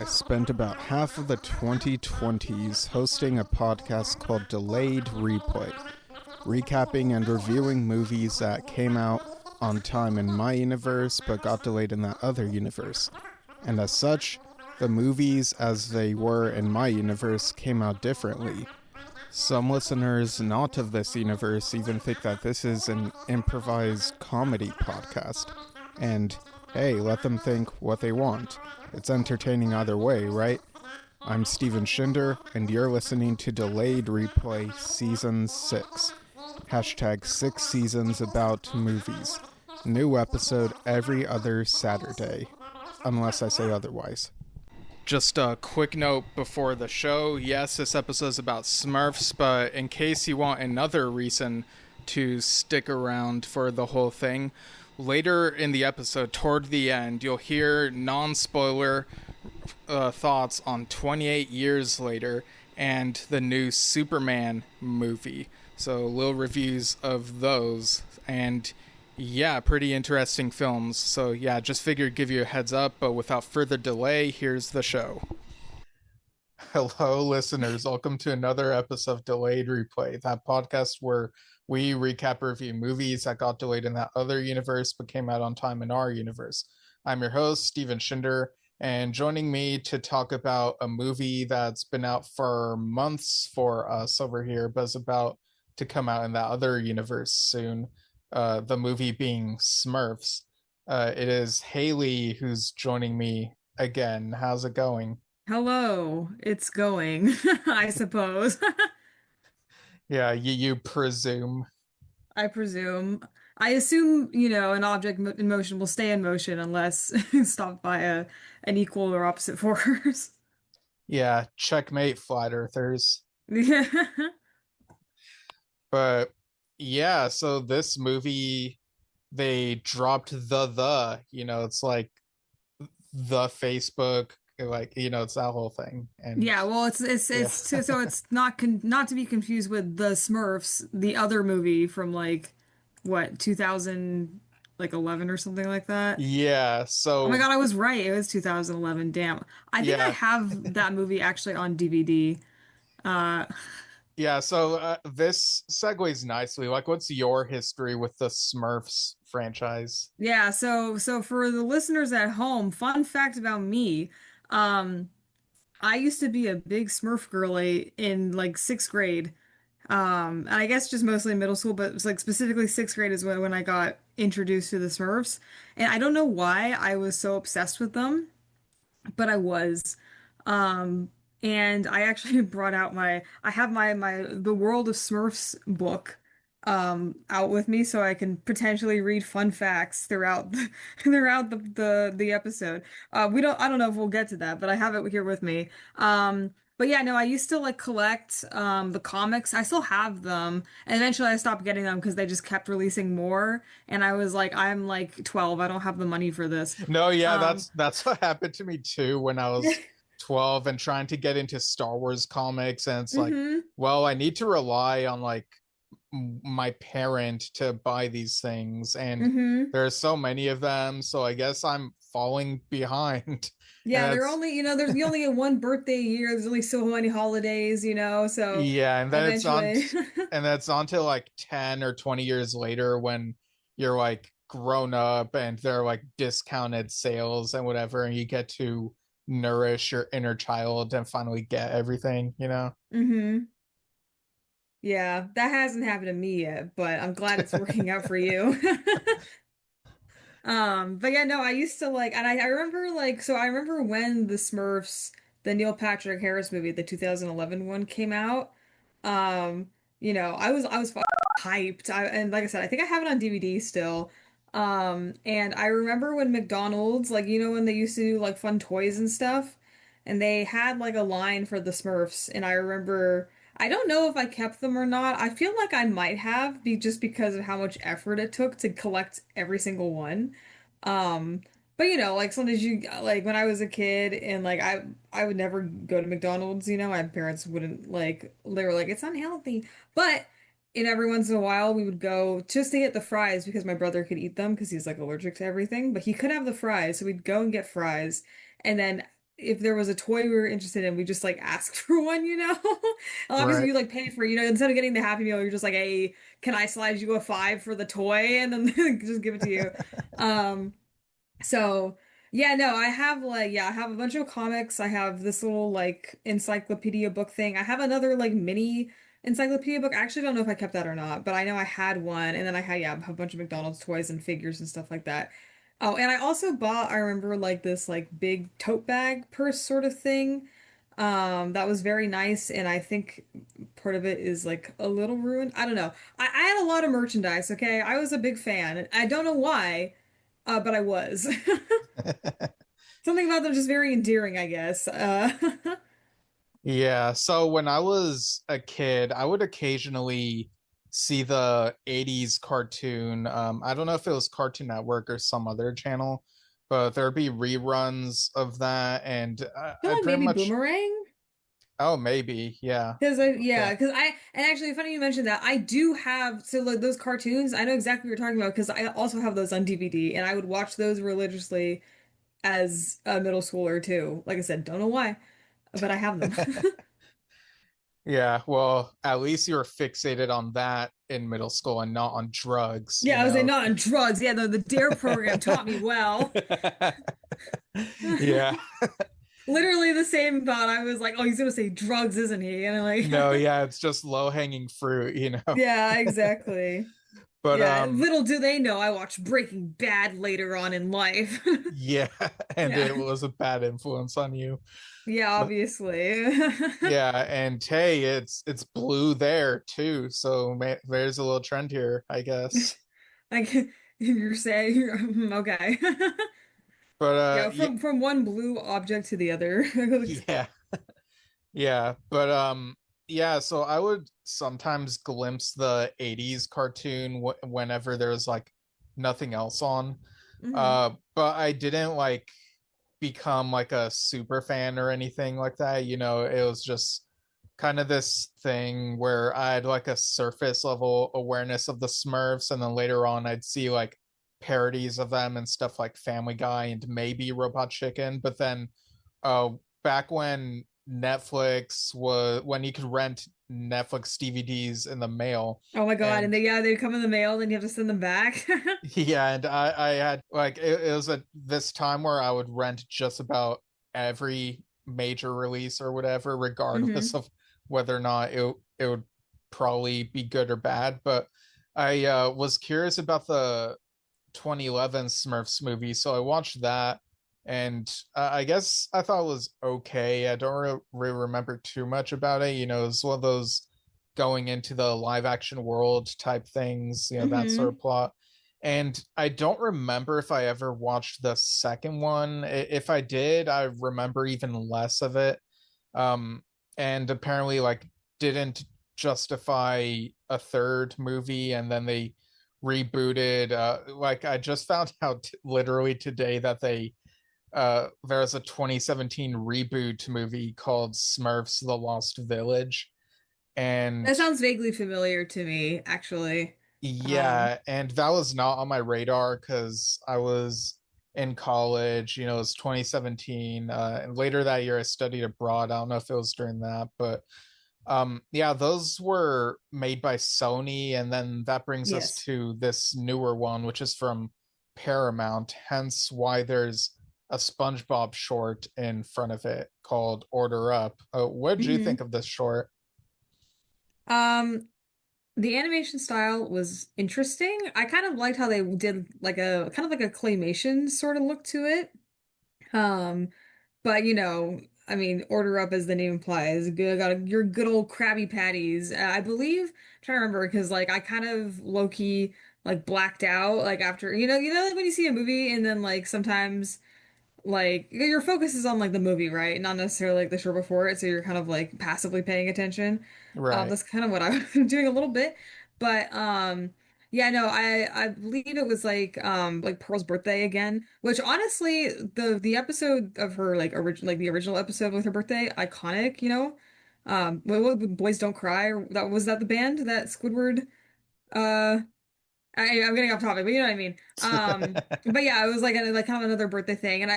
spent about half of the 2020s hosting a podcast called Delayed Replay, recapping and reviewing movies that came out on time in my universe but got delayed in that other universe. And as such, the movies as they were in my universe came out differently. Some listeners not of this universe even think that this is an improvised comedy podcast. And hey, let them think what they want. It's entertaining either way, right? I'm Steven Shinder, and you're listening to Delayed Replay Season 6. Hashtag 6 seasons about movies. New episode every other Saturday. Unless I say otherwise. Just a quick note before the show. Yes, this episode is about Smurfs, but in case you want another reason to stick around for the whole thing, later in the episode, toward the end, you'll hear non-spoiler thoughts on 28 Years Later and the new Superman movie. So, little reviews of those, and yeah, pretty interesting films. So yeah, just figured give you a heads up, but without further delay, here's the show. Hello, listeners. Welcome to another episode of Delayed Replay, that podcast where we recap review movies that got delayed in that other universe but came out on time in our universe. I'm your host, Steven Shinder, and joining me to talk about a movie that's been out for months for us over here, but is about to come out in that other universe soon. The movie being Smurfs. It is Hayley who's joining me again. How's it going? Hello, it's going, I suppose. Yeah, you presume. I presume. I assume, an object in motion will stay in motion unless stopped by an equal or opposite force. Yeah, checkmate, flat earthers. Yeah. But yeah, so this movie, they dropped it's like the Facebook, like, it's that whole thing. And Yeah, well, yeah. so it's not to be confused with the Smurfs, the other movie from like what, 2000 like 11 or something like that. Yeah, Oh my so God, I was right. It was 2011. Damn. I think I yeah. have that movie actually on DVD. Uh, Yeah, so this segues nicely. Like, what's your history with the Smurfs franchise? yeah, so for the listeners at home, fun fact about me, um, I used to be a big Smurf girly in like sixth grade. And I guess just mostly in middle school, but it was like specifically sixth grade is when I got introduced to the Smurfs. And I don't know why I was so obsessed with them, but I was. Um, and I actually brought out I have my The World of Smurfs book out with me so I can potentially read fun facts throughout throughout the episode. I don't know if we'll get to that, but I have it here with me. But yeah, no, I used to like collect the comics. I still have them. And eventually I stopped getting them because they just kept releasing more. And I was like, I'm like 12. I don't have the money for this. No, yeah, Um, that's what happened to me too when I was 12 and trying to get into Star Wars comics, and it's like, hmm well, I need to rely on like my parent to buy these things, and hmm there are so many of them, so I guess I'm falling behind. And Yeah, they're that's only, there's you only get one birthday a year. There's only so many holidays, so Yeah, and then it's on eventually. and that's on to like 10 or 20 years later when you're like grown up and they're like discounted sales and whatever, and you get to nourish your inner child and finally get everything. hmm Yeah, that hasn't happened to me yet, but I'm glad it's working out for you. But yeah, no, I used to like, and I remember like, so I remember when the Smurfs, the Neil Patrick Harris movie, the 2011 one came out. Um, I was hyped. And like I said, I think I have it on DVD still. And I remember when McDonald's, like, when they used to do like fun toys and stuff, and they had like a line for the Smurfs, and I remember. I don't know if I kept them or not. I feel like I might have, just because of how much effort it took to collect every single one. Um, but like sometimes like when I was a kid and like I would never go to McDonald's, my parents wouldn't like they were like it's unhealthy. But in every once in a while we would go just to get the fries because my brother could eat them because he's like allergic to everything, but he could have the fries. So we'd go and get fries. And then if there was a toy we were interested in, we just like ask for one, you know? Obviously Right. you like pay for, instead of getting the Happy Meal, you're just like, hey, can I slide you a five for the toy? And then just give it to you. Um, so yeah, no, I have like I have a bunch of comics. I have this little like encyclopedia book thing. I have another like mini encyclopedia book. I actually don't know if I kept that or not, but I know I had one, and then I had a bunch of McDonald's toys and figures and stuff like that. Oh, and I also bought, I remember like this like big tote bag purse sort of thing. That was very nice, and I think part of it is like a little ruined. I don't know. I had a lot of merchandise, okay? I was a big fan. I don't know why. But I was. Something about them just very endearing, I guess. Yeah, so when I was a kid, I would occasionally see the 80s cartoon. I don't know if it was Cartoon Network or some other channel, but there'd be reruns of that, and I feel I like pretty maybe much, Boomerang. oh, maybe, yeah. Yeah, Okay. because and actually, funny you mentioned that. I do have, so like those cartoons, I know exactly what you're talking about because I also have those on DVD and I would watch those religiously as a middle schooler too. Like I said, don't know why, but I have them. Yeah, well, at least you were fixated on that in middle school and not on drugs, you Yeah, I was saying know? not on drugs. Yeah, the DARE program taught me well. Yeah. Literally the same thought. I was like, oh, he's gonna say drugs, isn't he? And I'm No, like, yeah, it's just low-hanging fruit, you know? yeah, exactly. But Yeah, little do they know I watched Breaking Bad later on in life. yeah, and Yeah. it was a bad influence on you. Yeah, But obviously. yeah, and hey, it's blue there too, so there's a little trend here, I guess. Like you're saying, okay. But Yeah, yeah, from one blue object to the other. yeah, yeah, but yeah, so I would sometimes glimpse the 80s cartoon whenever there was like nothing else on. Hmm. But I didn't like become like a super fan or anything like that. You know, it was just kind of this thing where I had like a surface level awareness of the Smurfs, and then later on I'd see like parodies of them and stuff like Family Guy and maybe Robot Chicken. But then uh back when Netflix was when you could rent Netflix DVDs in the mail, Oh my God. And and they come in the mail, then you have to send them back. yeah, and I had like it was at this time where I would rent just about every major release or whatever, regardless Hmm. of whether or not it would probably be good or bad. But I was curious about the 2011 Smurfs movie, so I watched that, and I guess I thought it was okay. I don't really remember too much about it. You know, it's one of those going into the live action world type things, you know, that sort of Hmm. plot. And I don't remember if I ever watched the second one. If I did, I remember even less of it. Um, and apparently, like, didn't justify a third movie, and then they rebooted. Like, I just found out literally today that there's a 2017 reboot movie called Smurfs: The Lost Village, and That sounds vaguely familiar to me, actually. Um, yeah, and that was not on my radar because I was in college. You know, it was 2017. And later that year, I studied abroad. I don't know if it was during that, but yeah, those were made by Sony, and then that brings us yes. to this newer one, which is from Paramount. Hence, why there's a SpongeBob short in front of it called "Order Up." What did you think Hmm. of this short? Um, the animation style was interesting. I kind of liked how they did like a kind of like a claymation sort of look to it. Um, but I mean, order up as the name implies. Got your good old Krabby Patties. I believe. I'm trying to remember because like I kind of low key like blacked out like after like when you see a movie and then like sometimes like your focus is on like the movie, right? Not necessarily like the show before it, so you're kind of like passively paying attention. Right. That's kind of what I was doing a little bit. But yeah, no, I believe it was like Pearl's birthday again, which honestly the episode of her like the original episode with her birthday, iconic, you know. What Boys Don't Cry, or that was that the band that Squidward uh I'm getting off topic, but you know what I mean. But yeah, it was like kind of another birthday thing, and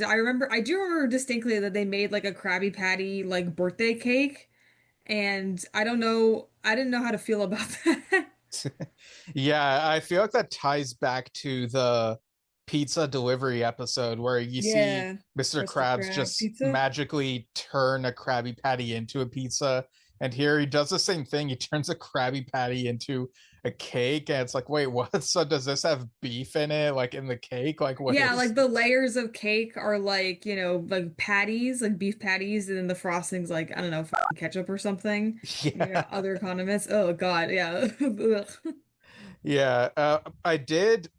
I do remember distinctly that they made like a Krabby Patty like birthday cake, and I didn't know how to feel about that. Yeah, I feel like that ties back to the pizza delivery episode where you see Yeah, Mr. Krusty Krabs Krab just pizza. magically turn a Krabby Patty into a pizza. And here he does the same thing. He turns a Krabby Patty into a cake. And it's like, wait, what? So does this have beef in it? Like in the cake? Like what Yeah, is like the layers of cake are like, like patties, like beef patties, and then the frosting's like, I don't know, ketchup or something. yeah. Yeah, other condiments. Oh God, yeah. Ugh. Yeah, I did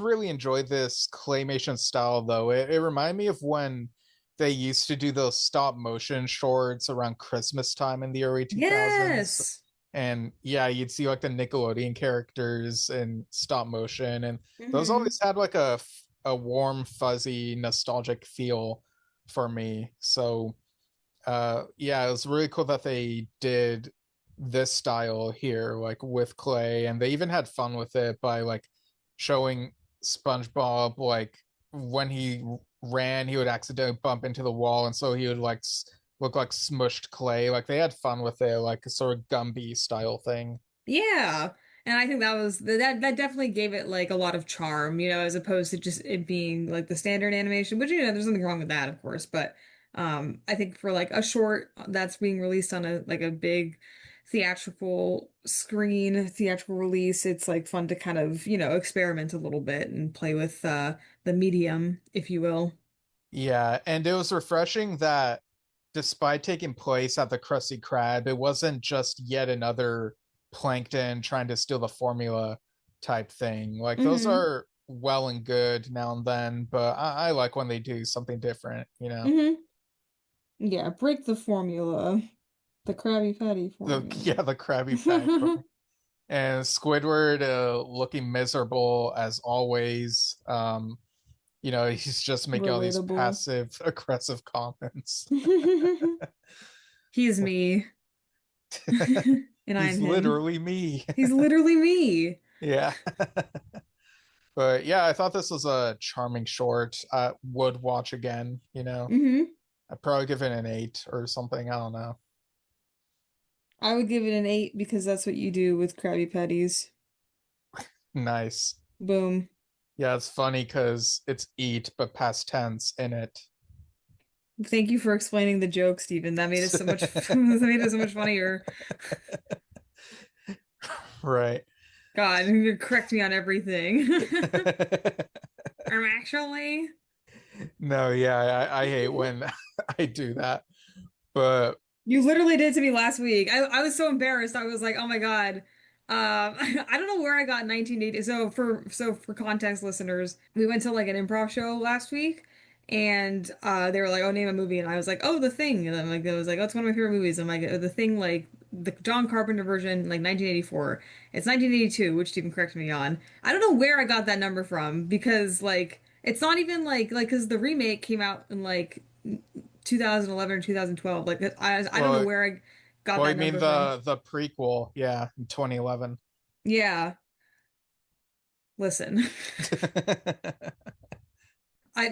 really enjoy this claymation style though. It reminded me of when they used to do those stop motion shorts around Christmas time in the early 2000s. Yes. And yeah, you'd see like the Nickelodeon characters in stop motion, and those Hmm. always had like a warm, fuzzy, nostalgic feel for me. So yeah, it was really cool that they did this style here like with clay, and they even had fun with it by like showing SpongeBob like when he ran he would accidentally bump into the wall, and so he would like look like smushed clay. Like they had fun with it, like a sort of Gumby style thing. Yeah. And I think that definitely gave it like a lot of charm, as opposed to just it being like the standard animation, which there's nothing wrong with that, of course, but I think for like a short that's being released on a big theatrical release, it's like fun to kind of, experiment a little bit and play with the medium, if you will. Yeah, and it was refreshing that despite taking place at the Krusty Krab, it wasn't just yet another plankton trying to steal the formula type thing. Like those Hmm. are well and good now and then, but I like when they do something different, you know. Hmm. Yeah, break the formula. The Krabby Patty The formula. yeah, the Krabby Patty and Squidward looking miserable as always. He's just making all these Relatable. passive aggressive comments. He's me. And I He's am him. literally me. He's literally me. Yeah. But yeah, I thought this was a charming short. I would watch again, you know. Hmm. I'd probably give it an 8 or something. I don't know. I would give it an 8 because that's what you do with Krabby Patties. Nice. Boom. Yeah, it's funny because it's eat, but past tense in it. Thank you for explaining the joke, Stephen. That made it so much that made it so much funnier. Right. God, you correct me on everything. I'm actually. No, yeah, I hate when I do that. But You literally did to me last week. I was so embarrassed. I was like, oh my God. I don't know where I got 1980. So for context listeners, we went to like an improv show last week and they were like, oh, name a movie. And I was like, oh, The Thing. And then like it was like, oh, it's one of my favorite movies. I'm like, The Thing, like the John Carpenter version, like 1984. It's 1982, which Stephen corrected me on. I don't know where I got that number from because like it's not even like because the remake came out in like 2011 or 2012. Like I don't know well, where I got well, you that mean number from. the prequel, yeah, in 2011. Yeah, listen.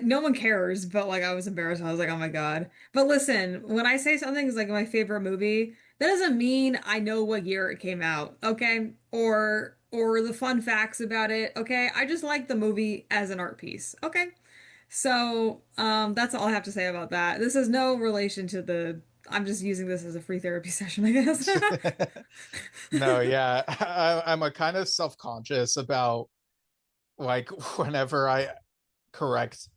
No one cares, but like I was embarrassed. I was like, oh my God. But listen, when I say something is like my favorite movie, that doesn't mean I know what year it came out, okay? Or the fun facts about it, okay? I just like the movie as an art piece, okay? So, that's all I have to say about that. This has no relation to I'm just using this as a free therapy session, I guess. No, yeah, I'm a kind of self-conscious about like whenever I correct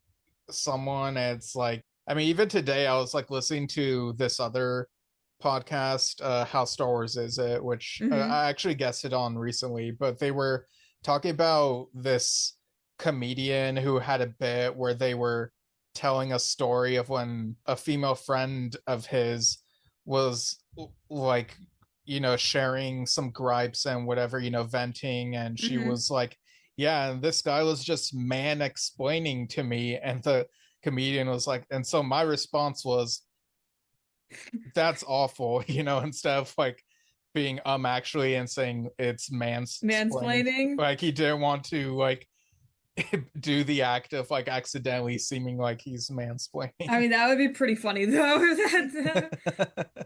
someone. It's like, I mean, even today I was like listening to this other podcast, How Star Wars Is It, which Hmm. I actually guested on recently, but they were talking about this comedian who had a bit where they were telling a story of when a female friend of his was like, sharing some gripes and whatever, venting, and she Hmm. was like, yeah, and this guy was just man explaining to me, and the comedian was like, and so my response was, that's awful, instead of like being actually and saying it's mansplaining. Mansplaining. Like he didn't want to like do the act of like accidentally seeming like he's I mansplaining. mean, that would be pretty funny though.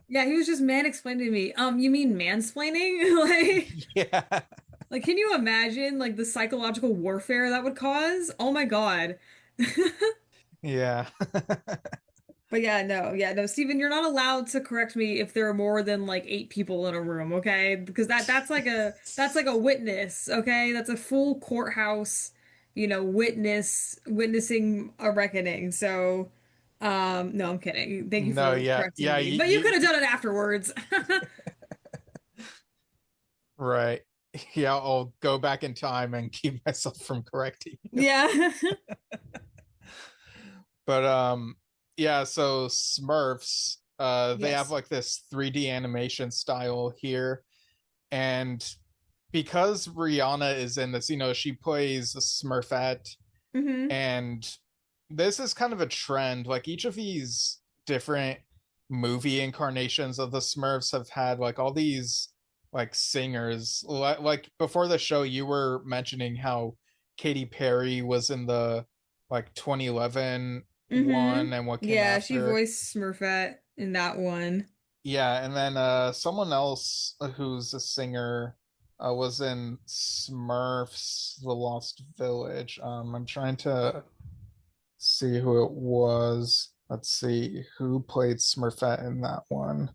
Yeah, he was just man explaining to me. You mean mansplaining? Yeah. Like, can you imagine like the psychological warfare that would cause? Oh my God. Yeah. But yeah, no, Steven, you're not allowed to correct me if there are more than like eight people in a room, okay? Because that's like a witness, okay? That's a full courthouse, witnessing a reckoning. So, no, I'm kidding. Thank you No, for yeah. correcting Yeah, me. But you could have done it afterwards. right. Yeah, I'll go back in time and keep myself from correcting you. Yeah. But yeah, so Smurfs, they have Yes. like this 3D animation style here. And because Rihanna is in this, she plays a Smurfette, Hmm. and this is kind of a trend. Like each of these different movie incarnations of the Smurfs have had like all these like singers. Like before the show, you were mentioning how Katy Perry was in the like 2011 Hmm. one and what came Yeah, she after. voiced Smurfette in that one. Yeah, and then someone else who's a singer was in Smurfs: The Lost Village. I'm trying to see who it was. Let's see who played Smurfette in that one.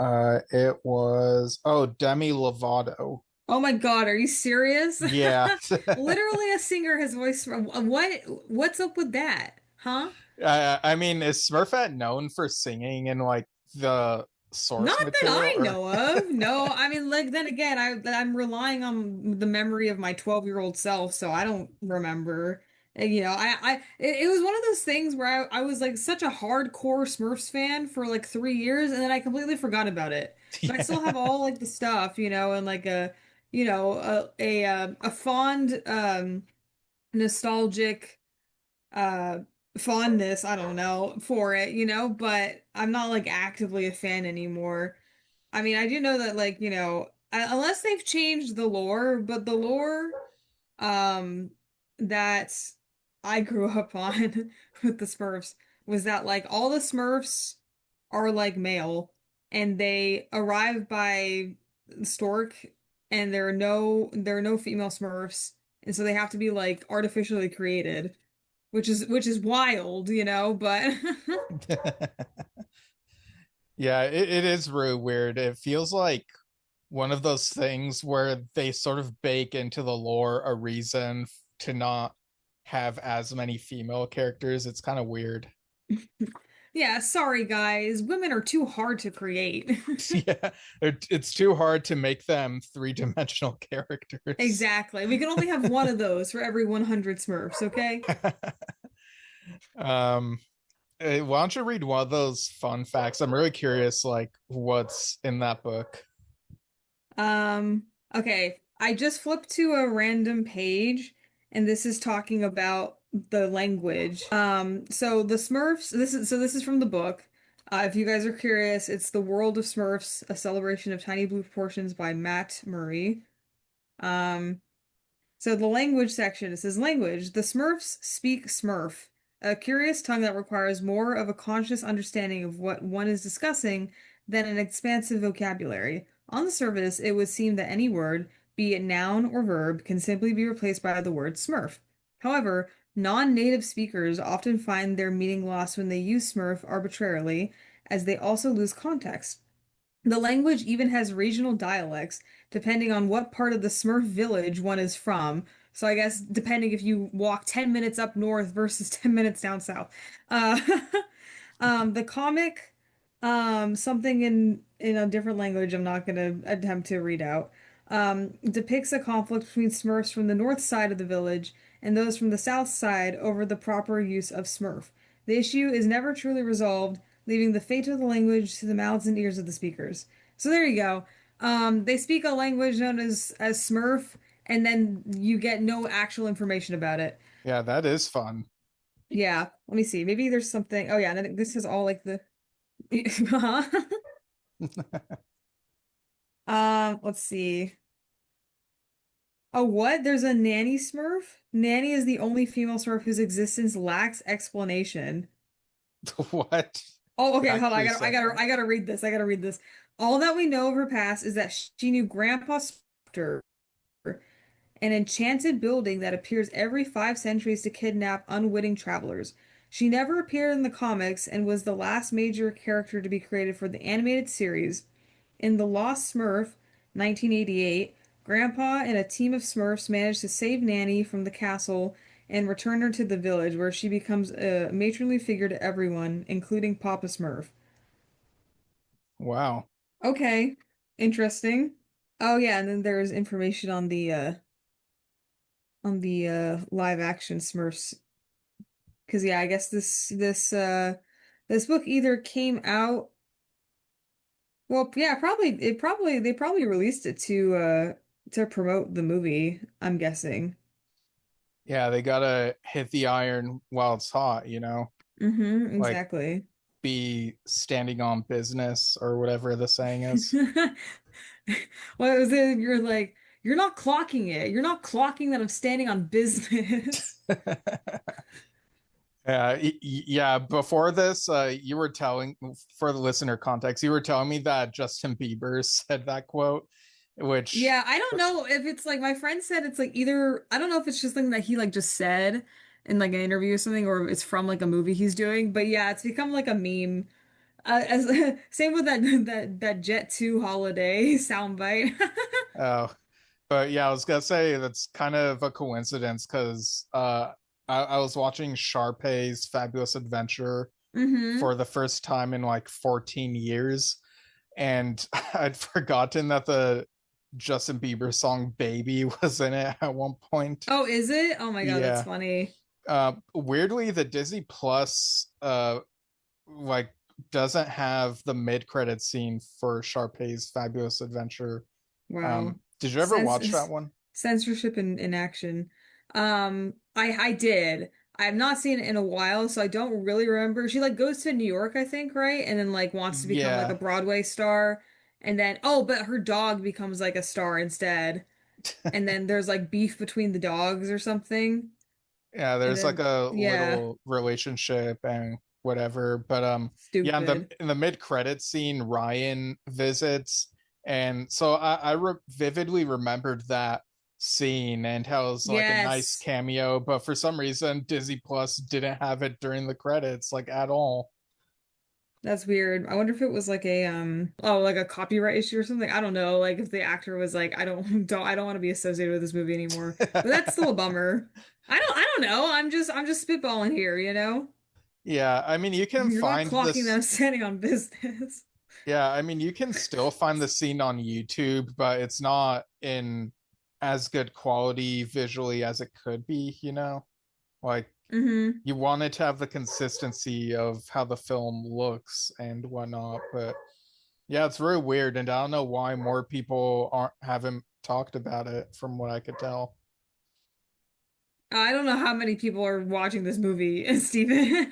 It was Demi Lovato. Oh my God, are you serious? Yeah. Literally a singer has voiced what's up with that? Huh? I mean, is Smurfette known for singing in like the Not source that material I or know of. No, I mean like then again, I'm relying on the memory of my 12-year-old self, so I don't remember. And, it was one of those things where I was like such a hardcore Smurfs fan for like 3 years, and then I completely forgot about it. But I still have yeah. all like the stuff, and like a fond nostalgic uh fondness, I don't know, for it, but I'm not like actively a fan anymore. I mean, I do know that like, unless they've changed the lore, but the lore um that I grew up on with the Smurfs was that like all the Smurfs are like male and they arrive by stork and there are no female Smurfs and so they have to be like artificially created, which is wild, but Yeah, it is really weird. It feels like one of those things where they sort of bake into the lore a reason to not have as many female characters. It's kind of weird. yeah, sorry guys, women are too hard to create. Yeah, it's too hard to make them three-dimensional characters. Exactly. We can only have one of those for every 100 Smurfs, okay? um, why don't you read one of those fun facts? I'm really curious, like what's in that book. Okay. I just flipped to a random page and this is talking about the language. So the Smurfs, this is from the book. If you guys are curious, it's The World of Smurfs, a celebration of tiny blue proportions by Matt Murray. Um, So the language section, it says language. The Smurfs speak Smurf, a curious tongue that requires more of a conscious understanding of what one is discussing than an expansive vocabulary. On the surface, it would seem that any word, be it noun or verb, can simply be replaced by the word Smurf. However, non-native speakers often find their meaning lost when they use Smurf arbitrarily, as they also lose context. The language even has regional dialects, depending on what part of the Smurf village one is from. So I guess depending if you walk 10 minutes up north versus 10 minutes down south. Uh, the comic, something in a different language I'm not gonna attempt to read out, depicts a conflict between Smurfs from the north side of the village and those from the south side over the proper use of Smurf. The issue is never truly resolved, leaving the fate of the language to the mouths and ears of the speakers. So there you go. They speak a language known as Smurf, and then you get no actual information about it. Yeah, that is fun. Yeah, let me see. Maybe there's something. Oh yeah, and then this is all like the. Huh? Let's see. Oh, what? There's a nanny Smurf? Nanny is the only female Smurf whose existence lacks explanation. What Oh, okay, hold on. actually said that? I gotta read this. I gotta read this. All that we know of her past is that she knew Grandpa Spector, an enchanted building that appears every 5 centuries to kidnap unwitting travelers. She never appeared in the comics and was the last major character to be created for the animated series. In The Lost Smurf, 1988, Grandpa and a team of Smurfs manage to save Nanny from the castle and return her to the village, where she becomes a matronly figure to everyone, including Papa Smurf. Wow. Okay, interesting. Oh yeah, and then there's information on the live action Smurfs. Because yeah, I guess this book either came out, well, yeah, probably they probably released it to promote the movie, I'm guessing. Yeah, they gotta hit the iron while it's hot, Mm-hmm, like exactly. be standing on business or whatever the saying is. What was it? You're like, you're not clocking it. You're not clocking that I'm standing on business. Yeah, yeah. Before this, you were telling, for the listener context, you were telling me that Justin Bieber said that quote, which, Yeah, I don't know if it's like my friend said it's like either I don't know if it's just something that he like just said in like an interview or something or it's from like a movie he's doing. But yeah, it's become like a meme. As same with that Jet 2 holiday soundbite. oh, but yeah, I was gonna say that's kind of a coincidence because I was watching Sharpay's Fabulous Adventure hmm for the first time in like 14 years, and I'd forgotten that the Justin Bieber song "Baby" was in it at one point. Oh, is it? Oh my God, that's Yeah. funny. Weirdly, the Disney Plus like doesn't have the mid-credit scene for Sharpay's Fabulous Adventure. Wow. Did you ever watch that Sens one? Censorship in action. I did. I have not seen it in a while, so I don't really remember. She like goes to New York, I think, right? And then like wants to become like a Yeah. Broadway star. And then oh, but her dog becomes like a star instead. And then there's like beef between the dogs or something. Yeah, And there's like then a yeah, little relationship and whatever. But yeah, in the stupid. mid-credit scene, Ryan visits, and so I vividly remembered that scene and how it was like a nice Yes. cameo, but for some reason Disney Plus didn't have it during the credits, like at all. That's weird. I wonder if it was like a oh like a copyright issue or something. I don't know. Like if the actor was like, I don't want to be associated with this movie anymore. But that's still a bummer. I don't know. I'm just spitballing here, you know? Yeah, I mean you can You're not find clocking that this. I'm standing on business. Yeah, I mean you can still find the scene on YouTube, but it's not in as good quality visually as it could be, Like hmm you wanted to have the consistency of how the film looks and whatnot, but yeah, it's very weird, and I don't know why more people aren't haven't talked about it from what I could tell. I don't know how many people are watching this movie, Stephen.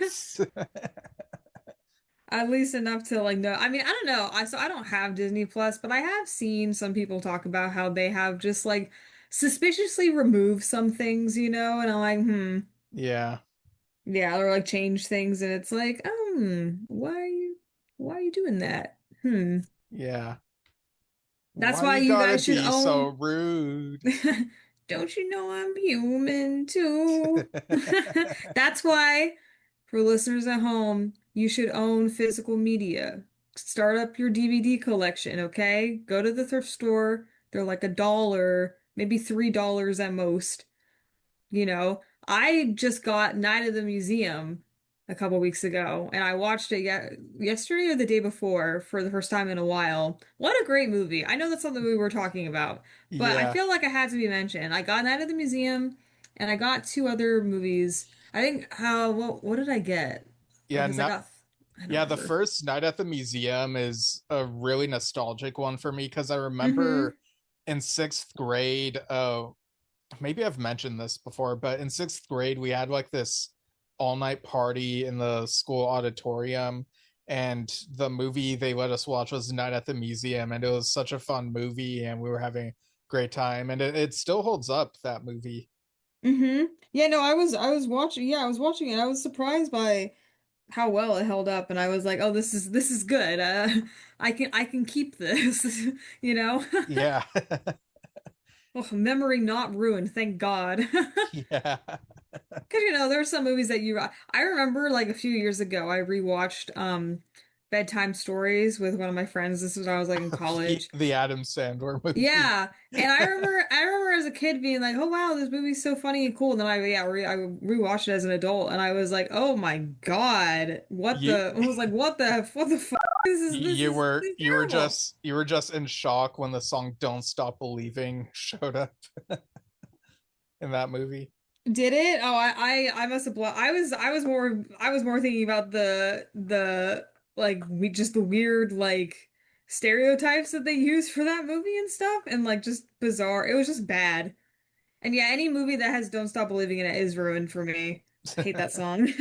At least enough to like know. I mean, I don't know. I don't have Disney Plus, but I have seen some people talk about how they have just like suspiciously removed some things, you know, and I'm like, hmm. Yeah, Yeah, or like change things and it's like, why are you doing that? Hmm. yeah. That's Why why you you gotta guys should be so own rude? Don't you know I'm human too? That's why, for listeners at home, you should own physical media. Start up your DVD collection, okay? Go to the thrift store. They're like $1, maybe $3 at most. You know, I just got Night of the Museum a couple weeks ago, and I watched it yesterday or the day before for the first time in a while. What a great movie. I know that's something we were talking about, but I Yeah, feel like it had to be mentioned. I got Night of the Museum, and I got two other movies. I think, what did I get? yeah, Because I not got, I don't yeah. The remember. first night at the museum is a really nostalgic one for me because I Mm-hmm. remember in sixth grade. Maybe I've mentioned this before, but in sixth grade, we had like this all night party in the school auditorium. and the movie they let us watch was Night at the Museum, and it was such a fun movie, and we were having a great time, and it still holds up, that movie. Yeah, no, I was watching, yeah, I was watching it. I was surprised by how well it held up, and I was like, "Oh, this is good. I can keep this." You know? Yeah. Oh, memory not ruined, thank God. Yeah. Because there are some movies that I remember like a few years ago I rewatched Bedtime Stories with one of my friends. This was when I was like in college. The Adam Sandler movie. Yeah, and I remember as a kid being like, "Oh wow, this movie's so funny and cool." And then I rewatched it as an adult, and I was like, "Oh my God, what you the?" I was like, what the fuck? This is terrible." you were just in shock when the song "Don't Stop Believing" showed up in that movie. Did it? Oh, I must have I was more thinking about the like we just the weird like stereotypes that they use for that movie and stuff, and like just bizarre. It was just bad. And yeah, any movie that has Don't Stop Believing in It is ruined for me. Hate that song.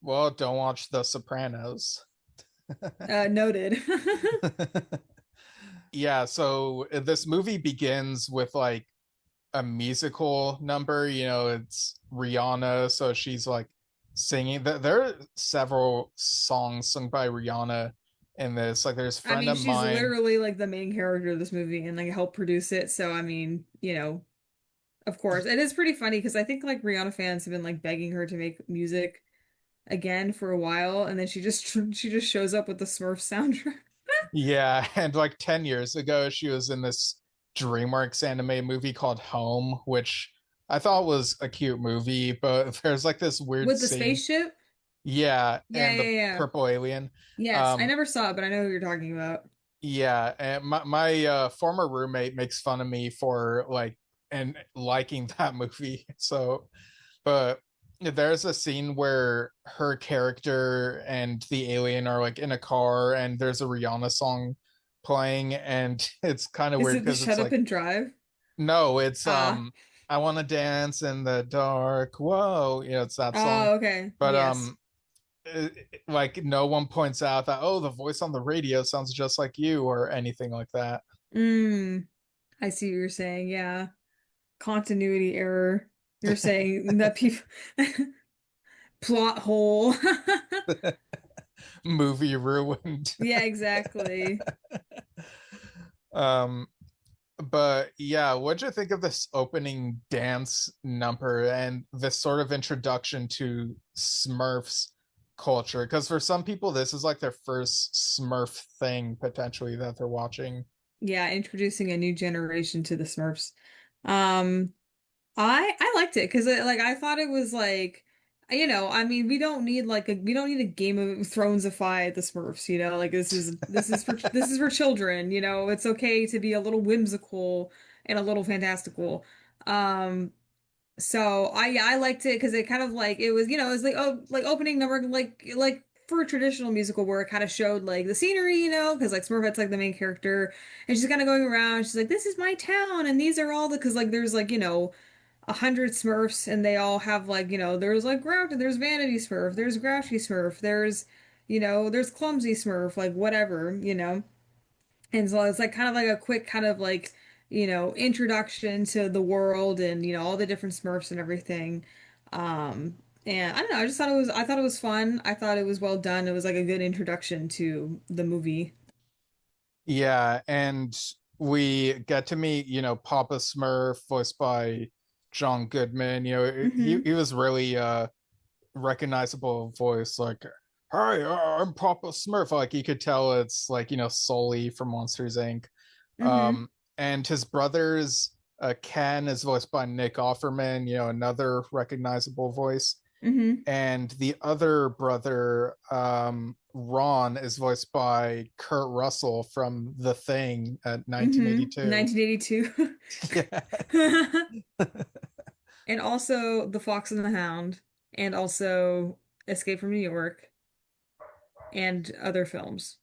Well, don't watch The Sopranos. Noted. Yeah, so this movie begins with like a musical number. It's Rihanna, so she's like singing. There are several songs sung by Rihanna in this. Like, there's I Friend mean, of she's Mine. literally like the main character of this movie and like helped produce it. So I mean, of course. It is pretty funny because I think like Rihanna fans have been like begging her to make music again for a while, and then she just shows up with the Smurf soundtrack. Yeah, and like 10 years ago, she was in this DreamWorks anime movie called Home, which I thought was a cute movie, but there's like this weird With the scene. spaceship? Yeah, Yeah, and yeah, the yeah. purple alien. Yes, I Um, never saw it, but I know who you're talking about. yeah, and my former roommate makes fun of me for like and liking that movie. So, but there's a scene where her character and the alien are like in a car, and there's a Rihanna song playing, and it's kind of Is weird it the because it's Shut Up like, and Drive? no, it's Ah. I want to dance in the dark, whoa, it's that song. Oh, okay. But Yes. like no one points out that, oh, the voice on the radio sounds just like you or anything like that. Mm, I see what you're saying. Yeah. Continuity error. You're saying that people plot hole. Movie ruined. Yeah, exactly. um but yeah, what'd you think of this opening dance number and this sort of introduction to Smurfs culture? Because for some people, this is like their first Smurf thing potentially that they're watching. Yeah, introducing a new generation to the Smurfs. Um, I liked it because like I thought it was like I mean we don't need a Game of Thronesified the Smurfs, like this is for children, it's okay to be a little whimsical and a little fantastical. Um so I liked it because it kind of like it was like like opening number like for a traditional musical where it kind of showed like the scenery, because like Smurfette's like the main character and she's kind of going around. She's like, "This is my town, and these are all the," because like there's like 100 Smurfs, and they all have like there's like Grouch, there's Vanity Smurf, there's Grouchy Smurf, there's Clumsy Smurf, like whatever. And so it's like kind of like a quick kind of like, introduction to the world and, all the different Smurfs and everything. And I don't know, I thought it was fun. I thought it was well done. It was like a good introduction to the movie. Yeah, and we get to meet, Papa Smurf, voiced by John Goodman. He Hmm. he was really recognizable voice, like, "Hi, I'm Papa Smurf." Like, you could tell it's like, Sully from Monsters Inc. Hmm. And his brothers, Ken is voiced by Nick Offerman, another recognizable voice. Hmm. And the other brother, Ron, is voiced by Kurt Russell from The Thing at 1982. 1982. Yeah. And also The Fox and the Hound, and also Escape from New York, and other films.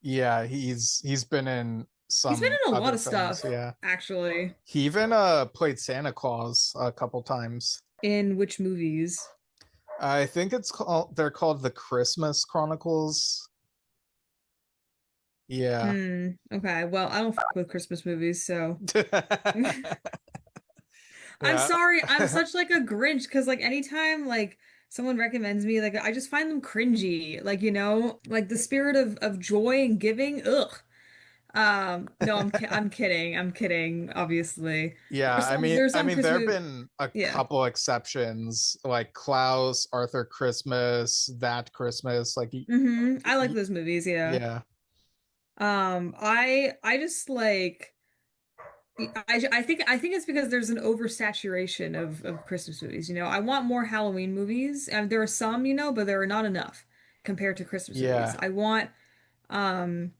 Yeah, he's been in He's been some in a lot other of films. stuff, Yeah. actually. He even played Santa Claus a couple times. In which movies? I think they're called the Christmas Chronicles. Yeah. Hmm. Okay. Well, I don't fuck with Christmas movies, so I'm Yeah. sorry. I'm such like a Grinch because like anytime like someone recommends me, like I just find them cringy. Like, like the spirit of joy and giving. Ugh. No, I'm kidding. I'm kidding, obviously. Yeah, There's I some mean, Christmas there have been a yeah. couple exceptions, like Klaus, Arthur Christmas, That Christmas, like I like y those movies, yeah. yeah, I just like I think it's because there's an oversaturation of Christmas movies. I want more Halloween movies, and there are some, but there are not enough compared to Christmas movies. yeah. Um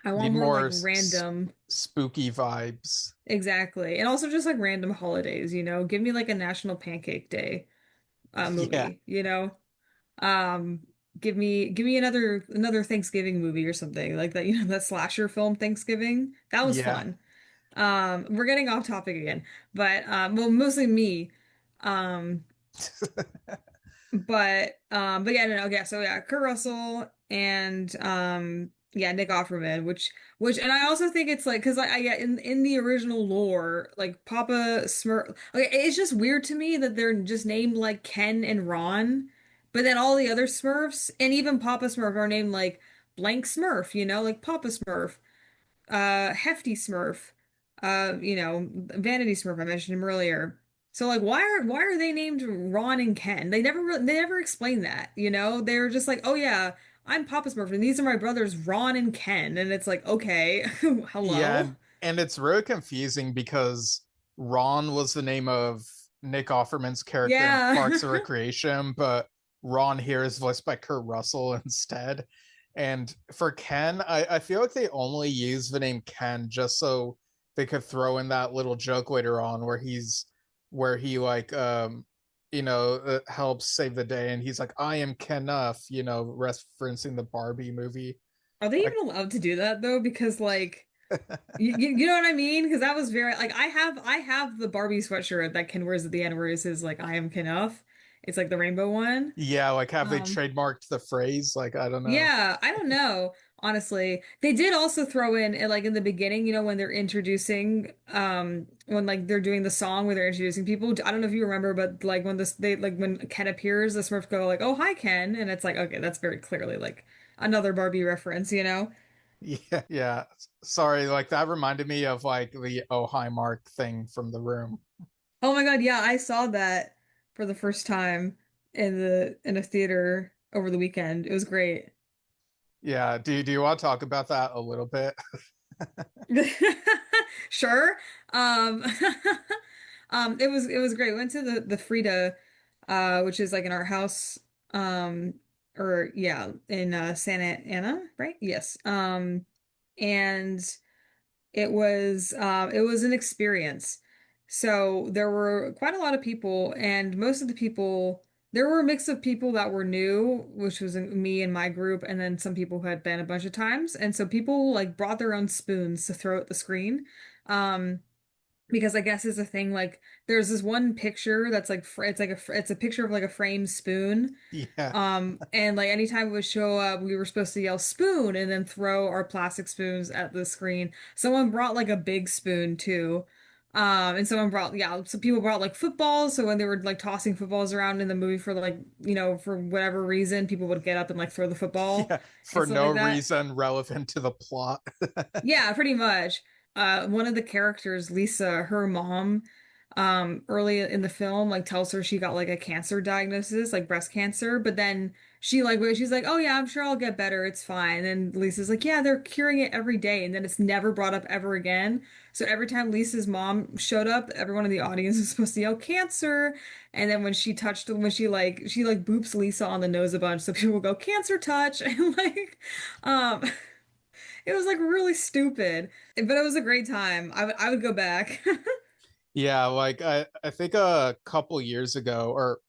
I want Need more like more random, spooky vibes. exactly, and also just like random holidays. Give me like a National Pancake Day Yeah, movie. Um, give me another Thanksgiving movie or something like that. That slasher film Thanksgiving. That was yeah. fun. We're getting off topic again, but well, mostly me. Um, but yeah, no, okay. So yeah, Kurt Russell and yeah, Nick Offerman, which and I also think it's like because I yeah in the original lore, like Papa Smurf, okay, it's just weird to me that they're just named like Ken and Ron, but then all the other Smurfs and even Papa Smurf are named like blank Smurf, like Papa Smurf, Hefty Smurf, Vanity Smurf, I mentioned him earlier. So like why are they named Ron and Ken? They never explain that, They're just like, "Oh yeah, I'm Papa Smurf and these are my brothers Ron and Ken." And it's like, "Okay, Yeah, hello?" and it's really confusing because Ron was the name of Nick Offerman's character in Yeah. Parks and Recreation, but Ron here is voiced by Kurt Russell instead. And for Ken, I feel like they only use the name Ken just so they could throw in that little joke later on where he like helps save the day and he's like, I am Kenuff, referencing the Barbie movie. Are they Like even allowed to do that though? Because like you know what I mean? Because that was very like I have the Barbie sweatshirt that Ken wears at the end where it says like I am Kenough. It's like the rainbow one. Yeah, like have they Um trademarked the phrase? Like I don't know. yeah, I don't know, honestly. They did also throw in like in the beginning, when they're introducing when like they're doing the song where they're introducing people. I don't know if you remember, but like when Ken appears, the Smurfs go like, "Oh, hi Ken." And it's like, okay, that's very clearly like another Barbie reference. Yeah, yeah. Sorry, like that reminded me of like the oh hi Mark thing from The Room. Oh my God, yeah, I saw that for the first time in a theater over the weekend. It was great. Yeah, do you want to talk about that a little bit? Sure. Um it was great. Went to the Frida, which is like an art house, or yeah, in Santa Ana, right? Yes. And it was an experience. So there were quite a lot of people, and most of the people, there were a mix of people that were new, which was me and my group, and then some people who had been a bunch of times. And so people like brought their own spoons to throw at the screen. Um, because I guess is a thing like there's this one picture that's like it's a picture of like a framed spoon. Yeah. And like anytime it would show up, we were supposed to yell spoon and then throw our plastic spoons at the screen. Someone brought like a big spoon too. And someone brought, yeah, so people brought like footballs. So when they were like tossing footballs around in the movie for like, for whatever reason, people would get up and like throw the football Yeah, and for stuff no like that. reason relevant to the plot. Yeah, pretty much. One of the characters, Lisa, her mom, early in the film, like tells her she got like a cancer diagnosis, like breast cancer, but then she's like, "Oh yeah, I'm sure I'll get better. It's fine." And Lisa's like, "Yeah, they're curing it every day," and then it's never brought up ever again. So every time Lisa's mom showed up, everyone in the audience was supposed to yell cancer, and then when she boops Lisa on the nose a bunch, so people will go cancer touch, and like, um. It was like really stupid, but it was a great time. I would go back. Yeah, like I think a couple years ago or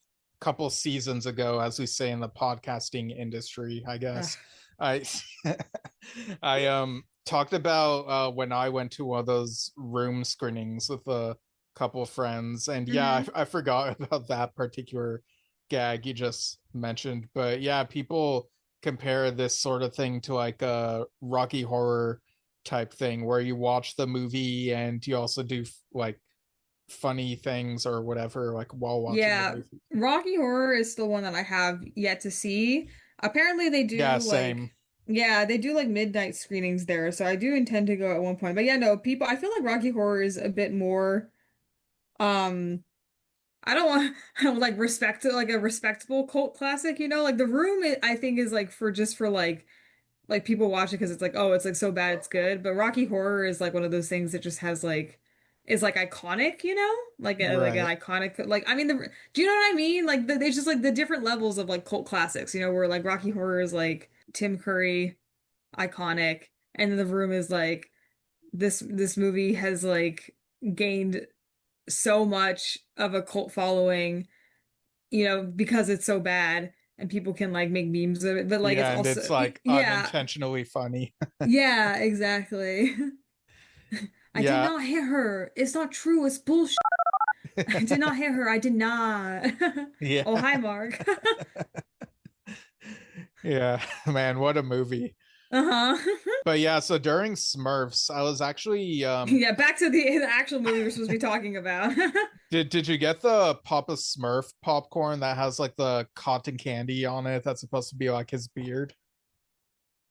couple seasons ago, as we say in the podcasting industry, I Ugh. guess, I I talked about when I went to one of those room screenings with a couple of friends, and yeah, Hmm. I forgot about that particular gag you just mentioned. But yeah, people compare this sort of thing to like a Rocky Horror type thing where you watch the movie and you also do like funny things or whatever like while watching the Yeah, movie. Rocky Horror is still one that I have yet to see. Apparently they Yeah, do same. like yeah, they do like midnight screenings there, so I do intend to go at one point. But yeah, no, people I feel like Rocky Horror is a bit more um I don't want I don't like respect like a respectable cult classic, you know? Like The Room I think is like for just for like people watch it because it's like, oh, it's like so bad it's good. But Rocky Horror is like one of those things that just has like is like iconic, you know? Like an Right. iconic like I mean do you know what I mean? Like there's just like the different levels of like cult classics, you know, where like Rocky Horror is like Tim Curry iconic and then The Room is like this movie has like gained so much of a cult following, you know, because it's so bad and people can like make memes of it, but like it's Yeah, and also it's like yeah. unintentionally funny. Yeah, exactly. I did Yeah. not hit her. It's not true. It's bullshit. I did not hit her. I did not. Yeah. Oh, hi, Mark. Yeah, man, what a movie. Uh-huh. But yeah, so during Smurfs, I was actually Yeah, back to the actual movie we're supposed to be talking about. did you get the Papa Smurf popcorn that has like the cotton candy on it that's supposed to be like his beard?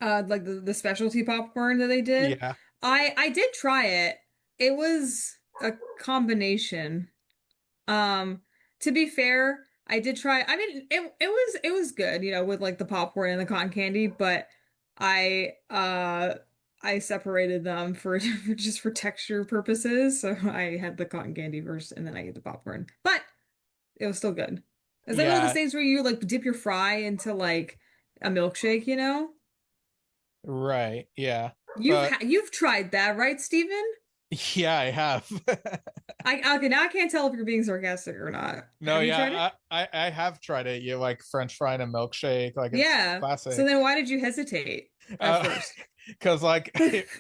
Like the specialty popcorn that they did. Yeah. I did try it. It was a combination. Um, to be fair, I did try. I mean, it was good, you know, with like the popcorn and the cotton candy, but I I separated them for just for texture purposes. So I had the cotton candy first and then I ate the popcorn. But it was still good. It's like one of those Yeah, things where you like dip your fry into like a milkshake, you know? right. Yeah. You've But you've tried that, right, Steven? yeah, I have. I okay, now I can't tell if you're being sarcastic or not. No, Have you tried it? yeah, I have tried it. You like French fry and a milkshake, like it's Yeah. So classic. then why did you hesitate at Uh, first? because like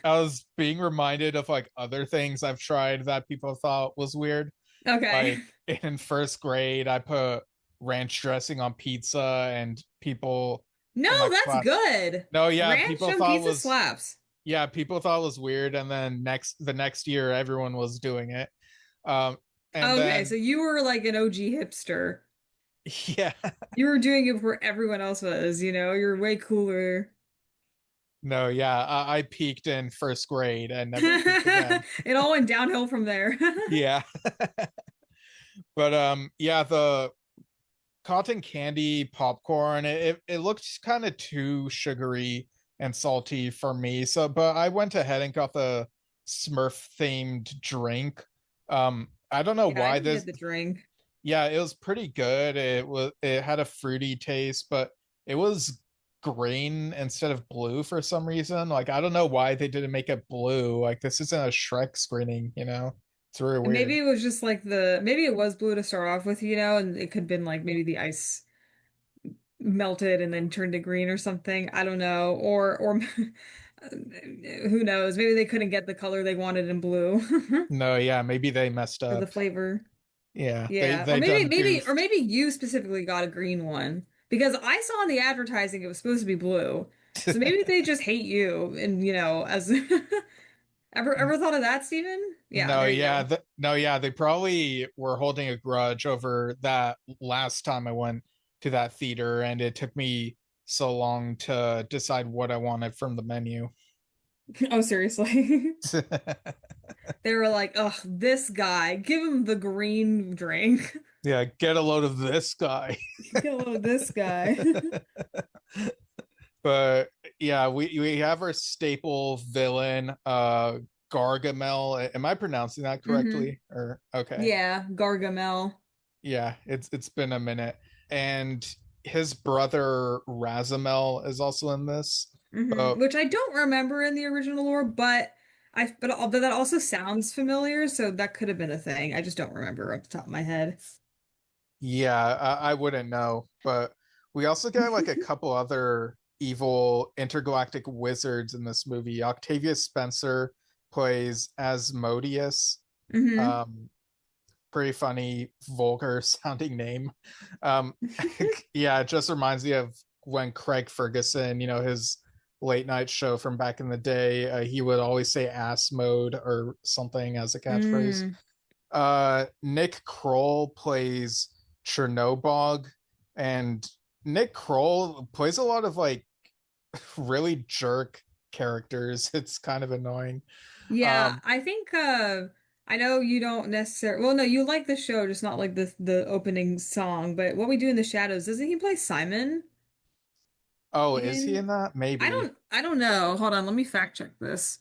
I was being reminded of like other things I've tried that people thought was weird. Okay. Like in first grade, I put ranch dressing on pizza, and people No, in my that's class. good. No, yeah, Ranch people on thought it pizza was slaps. yeah, people thought it was weird, and then the next year, everyone was doing it. Um, and Okay, so then you were like an OG hipster. yeah, You were doing it before everyone else was, you know? You're way cooler. no, yeah, I peaked in first grade and never peaked again. It all went downhill from there. Yeah, but yeah, the cotton candy popcorn, it looked kind of too sugary and salty for me. So, but I went ahead and got the Smurf themed drink. I don't know Yeah, I why didn't this. get the drink. Yeah, it was pretty good. It had a fruity taste, but it was green instead of blue for some reason. Like I don't know why they didn't make it blue. Like this isn't a Shrek screening, you know? It's really And maybe weird. it was just like maybe it was blue to start off with, you know, and it could have been like maybe the ice melted and then turned to green or something. I don't know. Or who knows? Maybe they couldn't get the color they wanted in blue No, yeah, maybe they messed for the up. flavor. Yeah, Yeah. Or they done goofed. maybe you specifically got a green one because I saw in the advertising it was supposed to be blue. So maybe they just hate you and you know, as ever thought of that, Steven? Yeah, No, there you yeah, go. no, yeah, they probably were holding a grudge over that last time I went to that theater, and it took me so long to decide what I wanted from the menu. Oh, seriously. They were like, "Ugh, this guy, give him the green drink." Yeah, get a load of this guy. Get a load of this guy. But yeah, we have our staple villain, Gargamel. Am I pronouncing that hmm correctly? Or okay. Yeah, Gargamel. Yeah, it's been a minute. And his brother Razamel is also in this. But Which I don't remember in the original lore, but but that also sounds familiar, so that could have been a thing. I just don't remember off the top of my head. yeah, I wouldn't know. But we also get like a couple other evil intergalactic wizards in this movie. Octavia Spencer plays Asmodeus. hmm Um, pretty funny, vulgar sounding name. Um, yeah, it just reminds me of when Craig Ferguson, his late night show from back in the day, he would always say ass mode or something as a catchphrase. Mm. Nick Kroll plays Chernobog, and Nick Kroll plays a lot of like really jerk characters. It's kind of annoying. Yeah, Um, I think I know you don't necessarily well no, you like the show, just not like the opening song, but What We Do in the Shadows, doesn't he play Simon oh, is he in in that? Maybe. I don't know. Hold on, let me fact check this.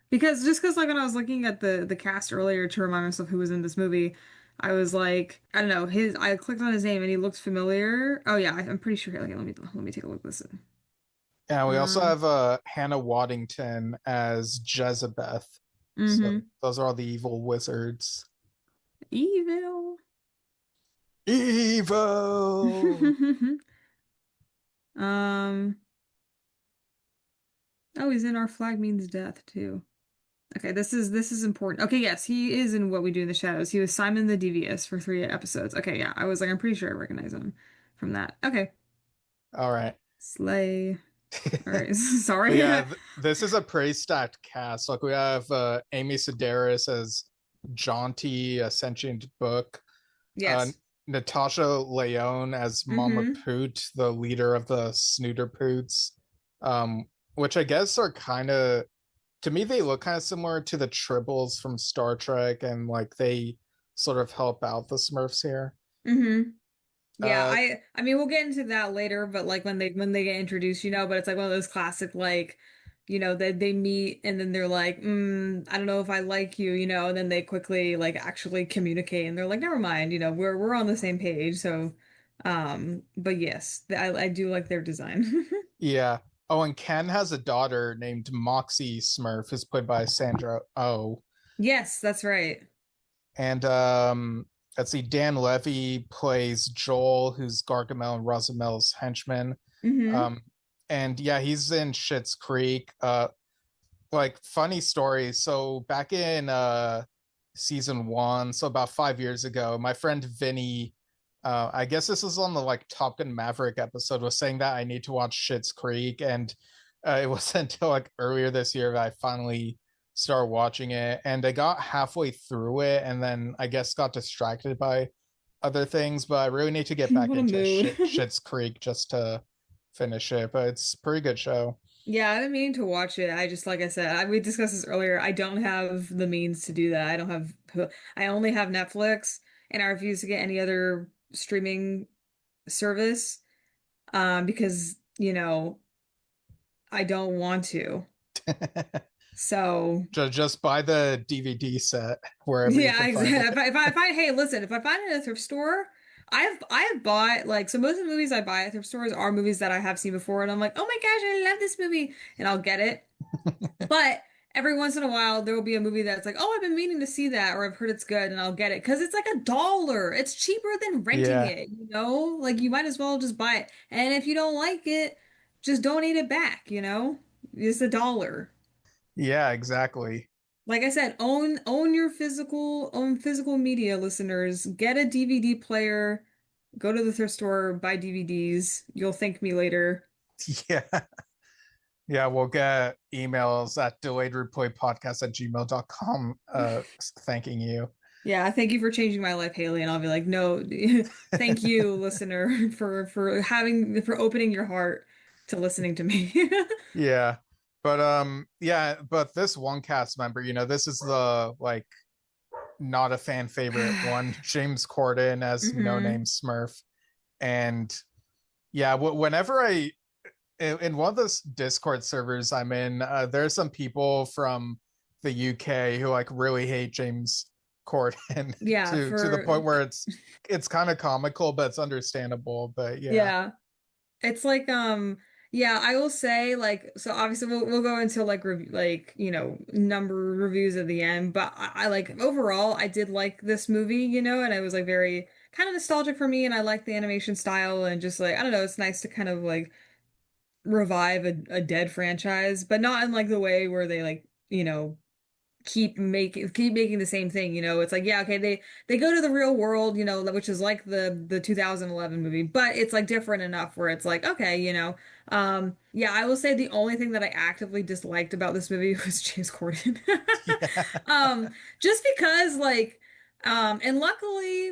Because like when I was looking at the cast earlier to remind myself who was in this movie, I was like, I don't know, his I clicked on his name and he looked familiar. Oh yeah, I'm pretty sure. Like, let me take a look at this. Yeah, we also Um, have Hannah Waddington as Jezebeth. So mm-hmm. those are all the evil wizards. Evil. Evil. Um, oh, he's in Our Flag Means Death too. Okay, this is important. Okay, yes, he is in What We Do in the Shadows. He was Simon the Devious for 3 episodes. Okay, yeah, I was like, I'm pretty sure I recognize him from that. Okay, All right. Slay. All right, But sorry. yeah, this is a pretty stacked cast. Like we have Amy Sedaris as Jaunty, a sentient book. Uh, Yes. Natasha Leone as Mama Mm-hmm. Poot, the leader of the Snooter Poots, which I guess are kind of, to me, they look kind of similar to the Tribbles from Star Trek, and like they sort of help out the Smurfs here. Mm-hmm. Yeah, Uh, I mean we'll get into that later, but like when they get introduced, but it's like one of those classic like, they meet and then they're like, I don't know if I like you, and then they quickly like actually communicate and they're like, never mind, we're on the same page. So, but yes, I do like their design. yeah. Oh, and Ken has a daughter named Moxie Smurf, who's played by Sandra Oh. Yes, that's right. And let's see, Dan Levy plays Joel, who's Gargamel and Rosamel's henchman. Mm-hmm. Um, and yeah, he's in Schitt's Creek. Like funny story. So back in season one, so about 5 years ago, my friend Vinny, I guess this was on the like Top Gun Maverick episode, was saying that I need to watch Schitt's Creek, and it wasn't until like earlier this year that I finally started watching it, and I got halfway through it, and then I guess got distracted by other things. But I really need to get back What a into mood. Schitt's Creek just to finish it. But it's a pretty good show. Yeah, I've been meaning to watch it. I just, like I said, we discussed this earlier. I don't have the means to do that. I only have Netflix, and I refuse to get any other streaming service, because, I don't want to. So, Just buy the DVD set wherever you yeah, can find exactly. it. If I find, hey, listen, if I find it at a thrift store, I have bought like, so most of the movies I buy at thrift stores are movies that I have seen before, and I'm like, oh my gosh, I love this movie, and I'll get it. But every once in a while, there will be a movie that's like, oh, I've been meaning to see that, or I've heard it's good, and I'll get it because it's like $1. It's cheaper than renting Yeah, it. Like you might as well just buy it. And if you don't like it, just donate it back. It's $1. yeah, exactly. Like I said, own physical media, listeners. Get a DVD player, go to the thrift store, buy DVDs. You'll thank me later. Yeah, yeah, we'll get emails at delayedreplaypodcast@gmail.com thanking you. Yeah, thank you for changing my life, Haley. And I'll be like, no, thank you, listener, for opening your heart to listening to me. Yeah. But this one cast member, this is the like not a fan favorite one, James Corden as No hmm Name Smurf. And yeah, whenever in one of those Discord servers I'm in, there's some people from the UK who like really hate James Corden Yeah, to the point where it's kind of comical, but it's understandable. But yeah. yeah. It's like yeah, I will say like, so obviously we'll go into like number reviews at the end, but I like overall I did like this movie, and it was like very kind of nostalgic for me, and I like the animation style, and just like I don't know, it's nice to kind of like revive a dead franchise, but not in like the way where they like, keep making the same thing, you know. It's like, yeah, okay, they go to the real world, you know, which is like the 2011 movie, but it's like different enough where it's like, okay, you know. Yeah, I will say the only thing that I actively disliked about this movie was James Corden. Yeah. Just because like and luckily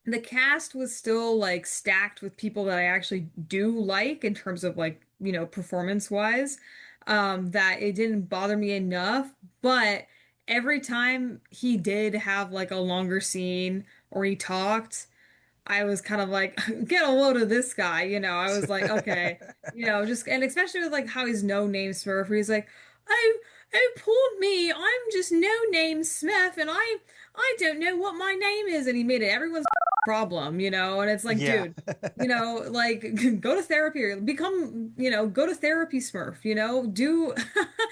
the cast was still like stacked with people that I actually do like in terms of like, you know, performance wise, that it didn't bother me enough. But every time he did have like a longer scene or he talked, I was kind of like, get a load of this guy, you know. I was like, okay, you know, just and especially with like how he's no name Smurf, where he's like, oh, oh, poor me, I'm just no name Smurf, and I don't know what my name is, and he made it everyone's problem, you know. And it's like, Yeah. dude, you know, like go to therapy or become, you know, go to therapy, Smurf, you know, do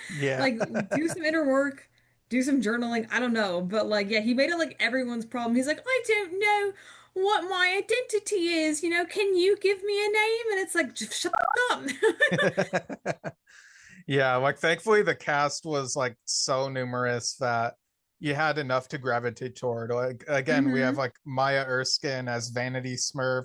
Yeah. like do some inner work. Do some journaling. I don't know. But like, yeah, he made it like everyone's problem. He's like, I don't know what my identity is. You know, can you give me a name? And it's like, just shut up. Yeah, like thankfully the cast was like so numerous that you had enough to gravitate toward. Like again, we have hmm like Maya Erskine as Vanity Smurf,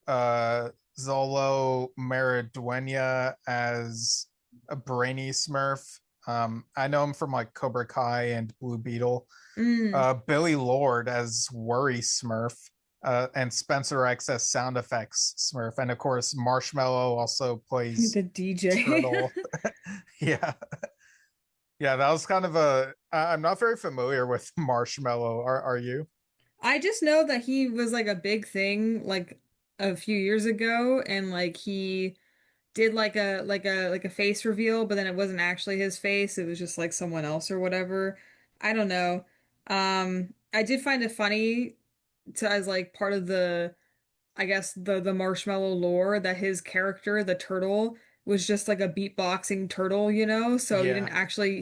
uh Zolo Maridueña as a Brainy Smurf. I know him from like Cobra Kai and Blue Beetle. Mm. Billy Lord as Worry Smurf, and Spencer X as Sound Effects Smurf, and of course Marshmallow also plays The DJ. Turtle. Yeah, yeah, that was kind of a. I'm not very familiar with Marshmallow. Are you? I just know that he was like a big thing like a few years ago, and like he did like a face reveal, but then it wasn't actually his face. It was just like someone else or whatever. I don't know. I did find it funny to as like part of the I guess the marshmallow lore that his character, the turtle, was just like a beatboxing turtle, you know? So you didn't Yeah, actually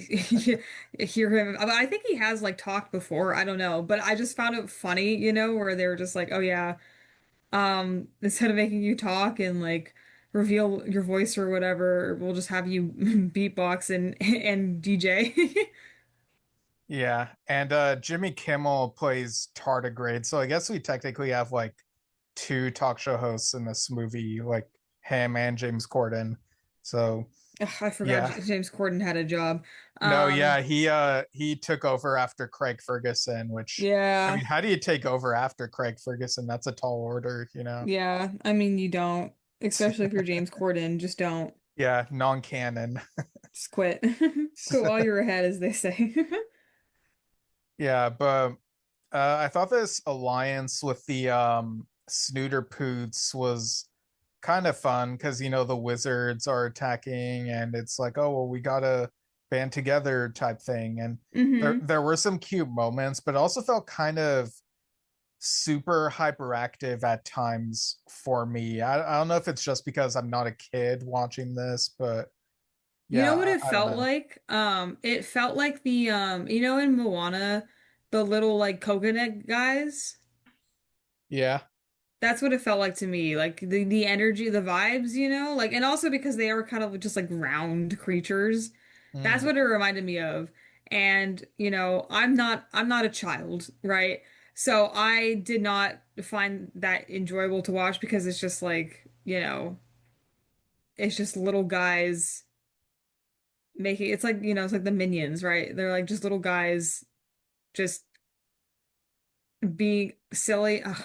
hear him. I think he has like talked before, I don't know, but I just found it funny, you know, where they were just like, "Oh yeah, instead of making you talk and like reveal your voice or whatever, we'll just have you beatbox and DJ." yeah, and Jimmy Kimmel plays tardigrade, so I guess we technically have like two talk show hosts in this movie, like him and James Corden. So Ugh, I forgot yeah. James Corden had a job. No, Um, yeah, he took over after Craig Ferguson, which I mean, yeah. how do you take over after Craig Ferguson? That's a tall order, you know. Yeah, I mean you don't, especially if you're James Corden, just don't. Yeah, non-canon. Just quit. Quit while you're ahead, as they say. Yeah, but I thought this alliance with the Snooter Poots was kind of fun because you know the wizards are attacking and it's like, oh well, we gotta band together type thing. And hmm there were some cute moments, but it also felt kind of super hyperactive at times for me. I don't know if it's just because I'm not a kid watching this, but You yeah, know what it I don't felt know. like? It felt like the you know in Moana, the little like coconut guys. Yeah. That's what it felt like to me. Like the energy, the vibes, you know? Like and also because they are kind of just like round creatures. That's Mm, what it reminded me of. And, you know, I'm not a child, right? So I did not find that enjoyable to watch because it's just like, you know, it's just little guys making it's like, you know, it's like the Minions, right? They're like just little guys just being silly. Ugh,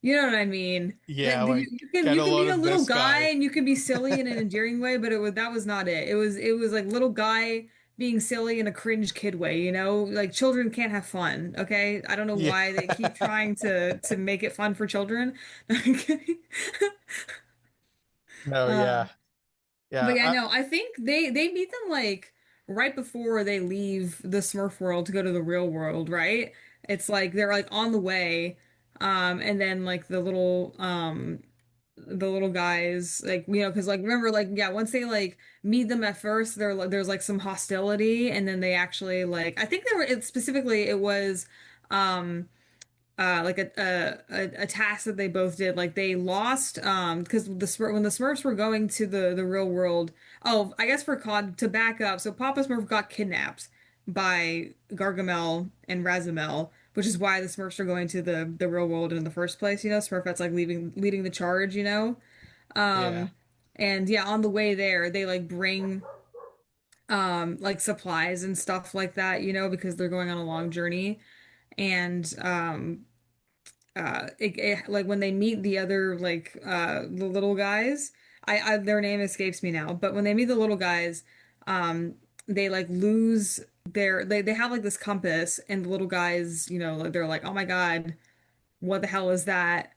you know what I mean? yeah, Like like you can get you a can load be a of little this guy guy. and you can be silly in an endearing way, but that was not it. It was like little guy being silly in a cringe kid way, you know? Like children can't have fun, okay? I don't know Yeah. why they keep trying to make it fun for children. No, yeah. Um, but Yeah, yeah, no, I think they meet them like right before they leave the Smurf world to go to the real world, right? It's like they're like on the way, and then like the little guys like you know because like remember like yeah once they like meet them at first there's like some hostility and then they actually like I think they were specifically it was um like a task that they both did like they lost because when the Smurfs were going to the real world. Oh, I guess for con to back up, so Papa Smurf got kidnapped by Gargamel and Razamel, which is why the Smurfs are going to the real world in the first place, you know, Smurfette's like leading the charge, you know. Yeah. Um and yeah, on the way there, they like bring like supplies and stuff like that, you know, because they're going on a long journey. And like when they meet the other like the little guys, I their name escapes me now, but when they meet the little guys, um they like lose they have like this compass, and the little guys, you know, like they're like, "Oh my God, what the hell is that?"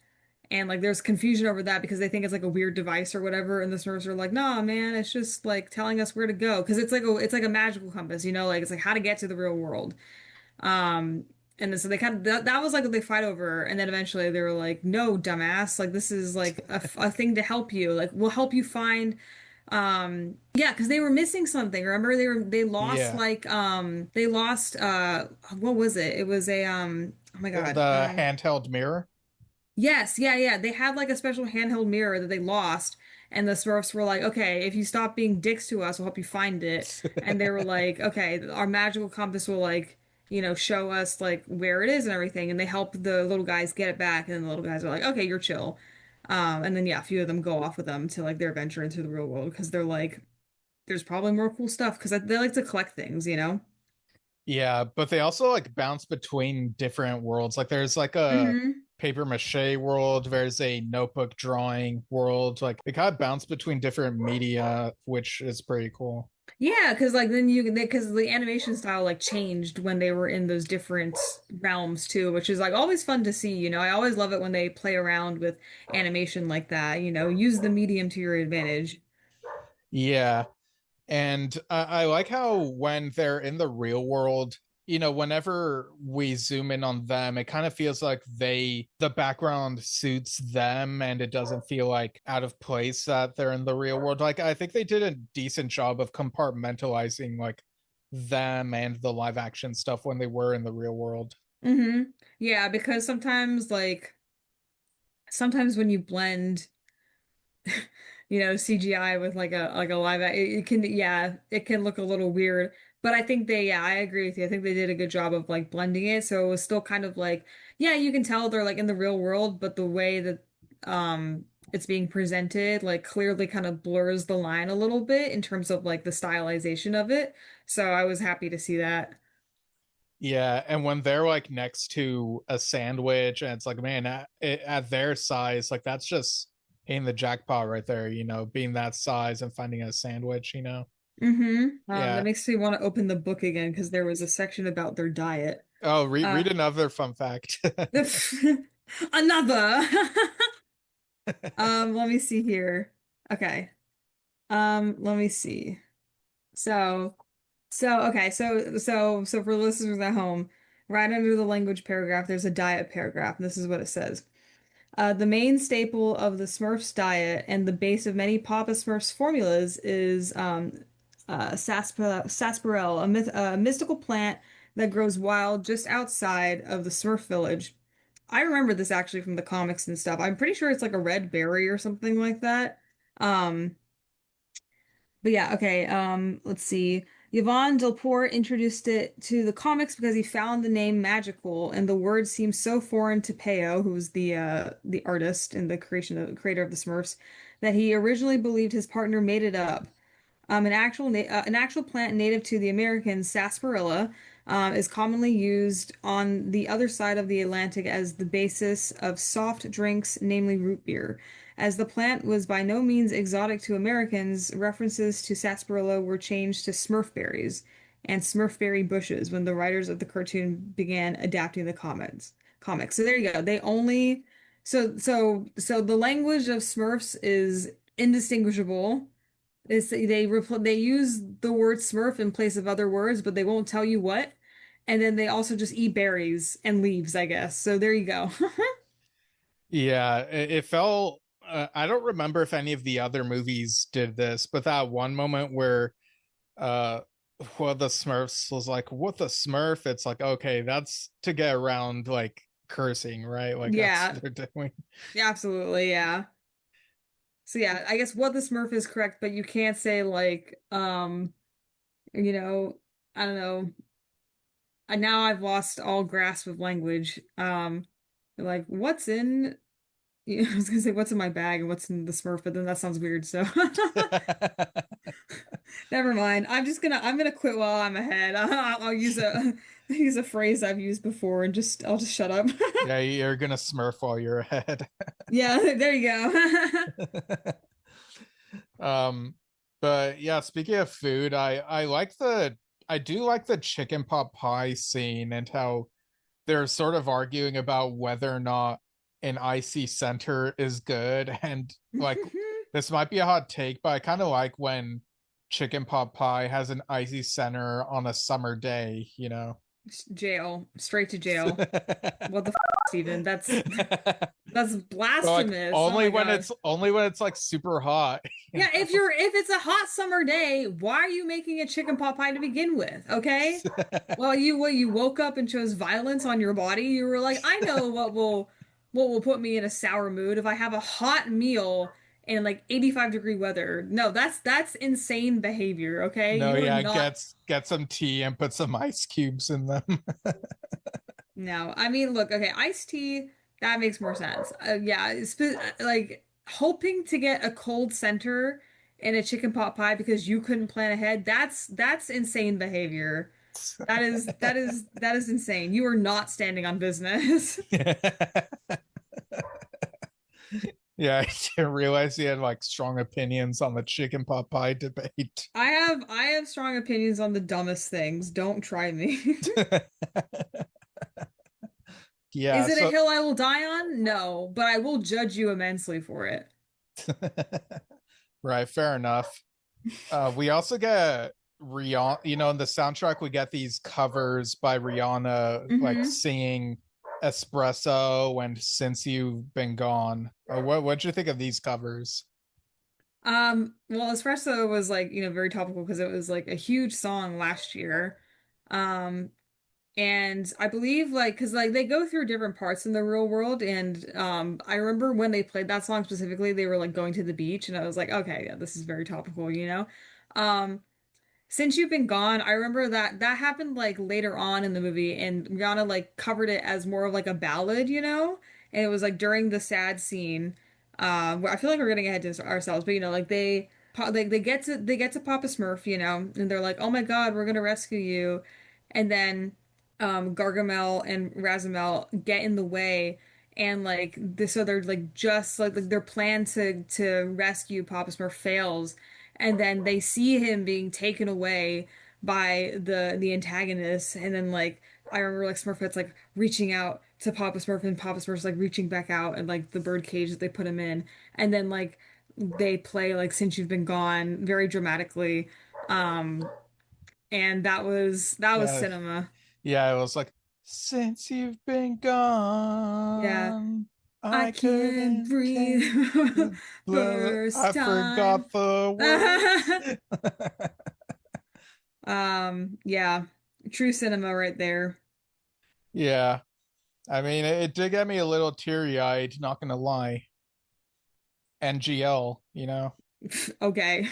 And like there's confusion over that because they think it's like a weird device or whatever, and the Smurfs are like, "Nah, man, it's just like telling us where to go." Because it's like a magical compass, you know, like it's like how to get to the real world. Um, and then, so they kind of that was like what they fight over, and then eventually they were like, "No, dumbass! Like this is like a thing to help you. Like we'll help you find." Yeah, because they were missing something. Remember, they lost Yeah. like they lost what was it? It was a oh my God. The handheld mirror. Yes, yeah, yeah. They had like a special handheld mirror that they lost, and the Smurfs were like, "Okay, if you stop being dicks to us, we'll help you find it." And they were like, "Okay, our magical compass will like, you know, show us like where it is and everything." And they help the little guys get it back, and then the little guys are like, "Okay, you're chill." And then yeah, a few of them go off with them to like their venture into the real world because they're like, "There's probably more cool stuff," because they like to collect things, you know? Yeah, but they also like bounce between different worlds. Like there's like a Mm-hmm. paper mache world, there's a notebook drawing world. Like they kind of bounce between different media, which is pretty cool. Yeah, because like then you because the animation style like changed when they were in those different realms too, which is like always fun to see, you know. I always love it when they play around with animation like that, you know, use the medium to your advantage. Yeah. And I like how when they're in the real world, whenever we zoom in on them, it kind of feels like the background suits them and it doesn't feel like out of place that they're in the real world. Like, I think they did a decent job of compartmentalizing like them and the live action stuff when they were in the real world. Yeah, because sometimes when you blend you know, CGI with like a it can yeah, it can look a little weird. But I think yeah, I agree with you. I think they did a good job of like blending it. So it was still kind of like, yeah, you can tell they're like in the real world, but the way that it's being presented like clearly kind of blurs the line a little bit in terms of like the stylization of it. So I was happy to see that. Yeah, and when they're like next to a sandwich, and it's like, man, at their size, like that's just hitting the jackpot right there. Being that size and finding a sandwich. That Yeah. makes me want to open the book again because there was a section about their diet. Oh, read Uh, read another fun fact. Another. Let me see here. Okay. Let me see. So, so for listeners at home, right under the language paragraph, there's a diet paragraph, and this is what it says. The main staple of the Smurfs diet and the base of many Papa Smurfs formulas is sarsaparilla, a mystical plant that grows wild just outside of the Smurf village. I remember this actually from the comics and stuff. I'm pretty sure it's like a red berry or something like that. Um, but yeah, okay. Let's see. Yvonne Delport introduced it to the comics because he found the name magical, and the word seemed so foreign to Peo, who's the artist and the creator of the Smurfs, that he originally believed his partner made it up. An actual plant native to the Americans, sarsaparilla, is commonly used on the other side of the Atlantic as the basis of soft drinks, namely root beer. As the plant was by no means exotic to Americans, references to sarsaparilla were changed to Smurfberries and Smurfberry bushes when the writers of the cartoon began adapting the Comics. So there you go. They only so the language of Smurfs is indistinguishable. They use the word Smurf in place of other words, but they won't tell you what. And then they also just eat berries and leaves, I guess. So there you go. Yeah, it felt. I don't remember if any of the other movies did this, but that one moment where uh well the Smurfs was like, what the Smurf? It's like, okay, that's to get around like cursing, right? Like that's Yeah, what they're doing. absolutely, yeah. So yeah, I guess what the Smurf is correct, but you can't say like you know, I don't know. now I've lost all grasp of language. Like what's in I was gonna say what's in my bag and what's in the Smurf, but then that sounds weird, so never mind. I'm gonna quit while I'm ahead. I'll use a use a phrase I've used before and just I'll just shut up. Yeah, you're gonna Smurf while you're ahead. Yeah, there you go. Um, but yeah, speaking of food, I do like the chicken pot pie scene and how they're sort of arguing about whether or not an icy center is good. And like, this might be a hot take, but I kind of like when chicken pot pie has an icy center on a summer day, you know? Jail, straight to jail. What the f, Steven? That's But like blasphemous. Oh my God. only when it's like super hot, you Yeah, know? if it's a hot summer day, why are you making a chicken pot pie to begin with? Okay? Well, you woke up and chose violence on your body. You were like, I know what will put me in a sour mood if I have a hot meal in like 85-degree weather. No, that's insane behavior, okay? No, You are yeah, not. get some tea and put some ice cubes in them. No, I mean, look, okay, iced tea, that makes more sense. Yeah, like hoping to get a cold center in a chicken pot pie because you couldn't plan ahead, that's insane behavior. That is insane. You are not standing on business. Yeah, I didn't realize he had like strong opinions on the chicken pot pie debate. I have strong opinions on the dumbest things. Don't try me. Yeah, Is it a so hill I will die on? No, but I will judge you immensely for it. right, fair enough. We also get Rihanna, you know, in the soundtrack, we get these covers by Rihanna, like Hmm. singing Espresso and Since You've Been Gone. What'd you think of these covers? Well, Espresso was like, very topical because it was like a huge song last year. Um, and I believe like because like they go through different parts in the real world, and I remember when they played that song specifically, they were like going to the beach, and I was like, okay, yeah, this is very topical, you know. Um, since you've been gone, I remember that happened like later on in the movie, and Rihanna like covered it as more of like a ballad, you know? And it was like during the sad scene. I feel like we're getting ahead to ourselves, but like they get to Papa Smurf, you know, and they're like, "Oh my God, we're gonna rescue you," and then Gargamel and Razamel get in the way, and like this, so they're like just like their plan to rescue Papa Smurf fails, and then they see him being taken away by the antagonist, and then like I remember like Smurfette's like reaching out to Papa Smurf, and Papa Smurf's like reaching back out and like the bird cage that they put him in, and then like they play like Since You've Been Gone very dramatically, um and that was Yeah, cinema. yeah, it was like, since you've been Yeah, gone, I I can't couldn't breathe take the blood. I first time. forgot the words. Yeah, true cinema right there. Yeah, I mean, it did get me a little teary-eyed, not gonna lie. NGL, you know. Okay.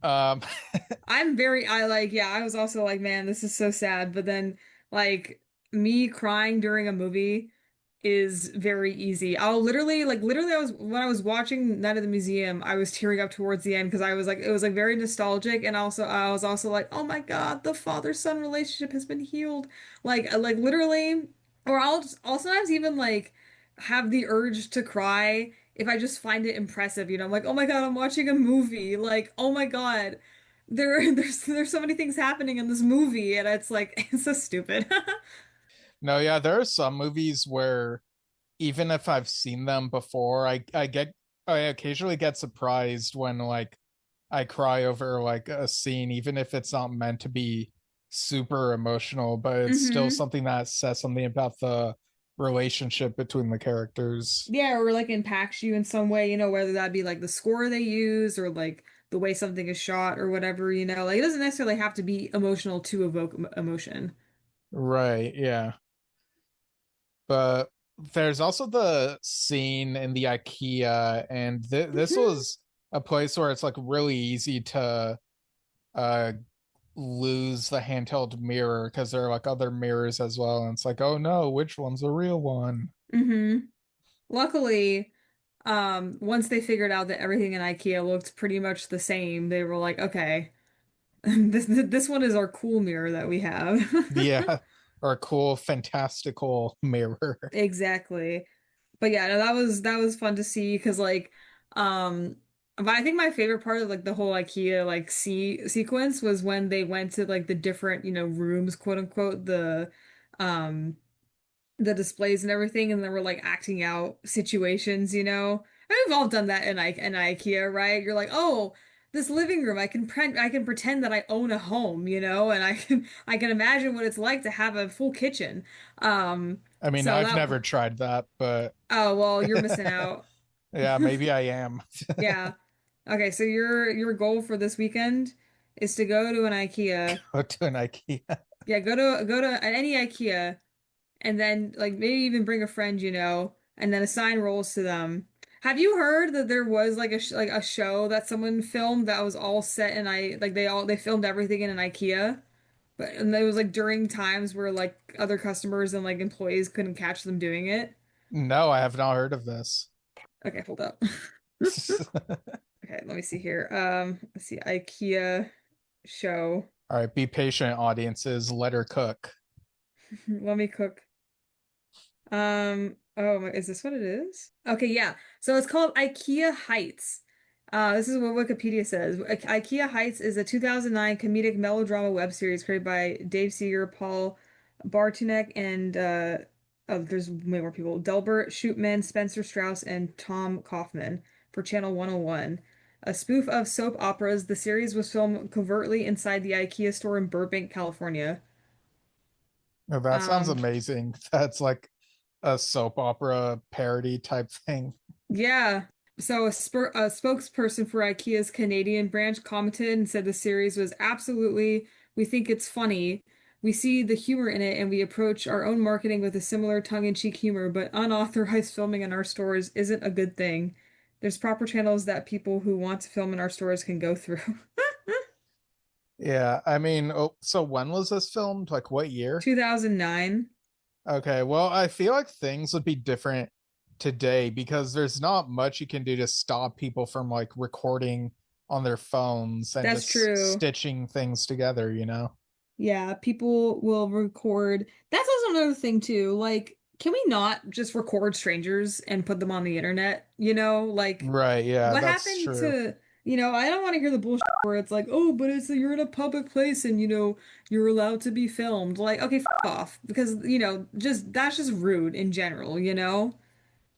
Um, I like, yeah, I was also like, man, this is so sad. But then, like, me crying during a movie is very easy. Literally, when I was watching Night of the Museum, I was tearing up towards the end because I was like, it was like very nostalgic. And also, I was also like, oh my God, the father-son relationship has been healed. Like literally, or I'll sometimes even like have the urge to cry if I just find it impressive, you know, I'm like, oh my God, I'm watching a movie. Like, oh my God, there's so many things happening in this movie, and it's like it's so stupid. no, yeah, there are some movies where even if I've seen them before, I occasionally get surprised when like I cry over like a scene, even if it's not meant to be super emotional, but it's still Hmm. something that says something about the relationship between the characters. Yeah, or like impacts you in some way, you know, whether that be like the score they use or like the way something is shot or whatever, you know, like it doesn't necessarily have to be emotional to evoke emotion. Right, yeah. But there's also the scene in the IKEA, and this Hmm. was a place where it's like really easy to uh lose the handheld mirror because there are like other mirrors as well. And it's like, oh no, which one's a real one? Hmm. Luckily, once they figured out that everything in IKEA looked pretty much the same, they were like, okay, this one is our cool mirror that we have. Yeah. Or a cool, fantastical mirror. Exactly. But yeah, no, that was fun to see because um but I think my favorite part of like the whole IKEA like sequence was when they went to like the different, rooms, quote unquote, um the displays and everything, and they were like acting out situations. And we've all done that in IKEA, right? You're like, oh, this living room, I can pretend that I own a home, and I can imagine what it's like to have a full kitchen. Um, I mean, so I've that never tried that, but Oh, well, you're missing out. yeah, maybe I am. Yeah. Okay, so your goal for this weekend is to go to an IKEA. Go to an IKEA. Yeah, go to any IKEA and then like maybe even bring a friend, and then assign roles to them. Have you heard that there was like a show that someone filmed that was all set in I like they filmed everything in an IKEA, but and it was like during times where like other customers and like employees couldn't catch them doing it. No, I have not heard of this. Okay, hold up. Okay, let me see here. Let's see, IKEA show. All right, be patient, audiences. Let her cook. Let me cook. Is this what it is? Okay, yeah. So it's called IKEA Heights. This is what Wikipedia says. IKEA Heights is a 2009 comedic melodrama web series created by Dave Seeger, Paul Bartunek, and there's way more people. Delbert Shootman, Spencer Strauss, and Tom Kaufman for Channel 101. A spoof of soap operas, the series was filmed covertly inside the IKEA store in Burbank, California. Oh, that sounds Um, amazing. That's like a soap opera parody type thing. Yeah. So a spokesperson for IKEA's Canadian branch commented and said the series was absolutely, we think it's funny. We see the humor in it and we approach our own marketing with a similar tongue-in-cheek humor, but unauthorized filming in our stores isn't a good thing. There's proper channels that people who want to film in our stores can go through. Yeah, I mean, oh, so when was this filmed? Like what year? 2009. Okay, well, I feel like things would be different today because there's not much you can do to stop people from like recording on their phones and That's just true. stitching things together, you know? Yeah, people will record. That's also another thing too. Like, can we not just record strangers and put them on the internet? Like Right, yeah, what that's happened true. to, I don't want to hear the bullshit where it's like, oh, but you're in a public place and you're allowed to be filmed. Like, okay, f off. Because, just that's just rude in general.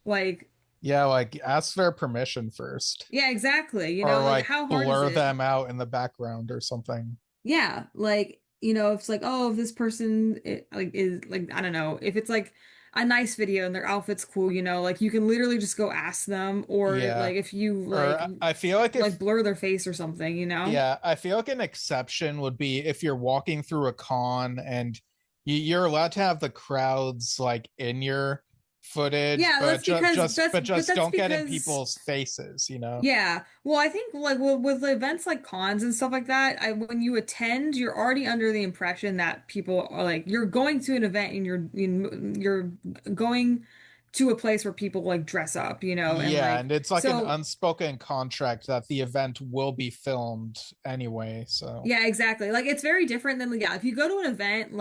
Like, Yeah, like ask their permission first yeah, exactly. or Like like how hard is blur it? them out in the background or something. Yeah, like, if it's like, oh, if this person like is like, I don't know, if it's like a nice video and their outfit's cool, like you can literally just go ask them, or Yeah. like if you Or I feel like if blur their face or something. yeah, I feel like an exception would be if you're walking through a con and you're allowed to have the crowds like in your footage, Yeah, but that's because just that's don't get in because people's faces, you know? yeah. Well, I think like with events like cons and stuff like that, when you attend, you're already under the impression that people are like you're going to an event and you're going to a place where people like dress up, and Yeah, like and it's like an so unspoken contract that the event will be filmed anyway, so yeah, exactly. Like it's very different than yeah, if you go to an event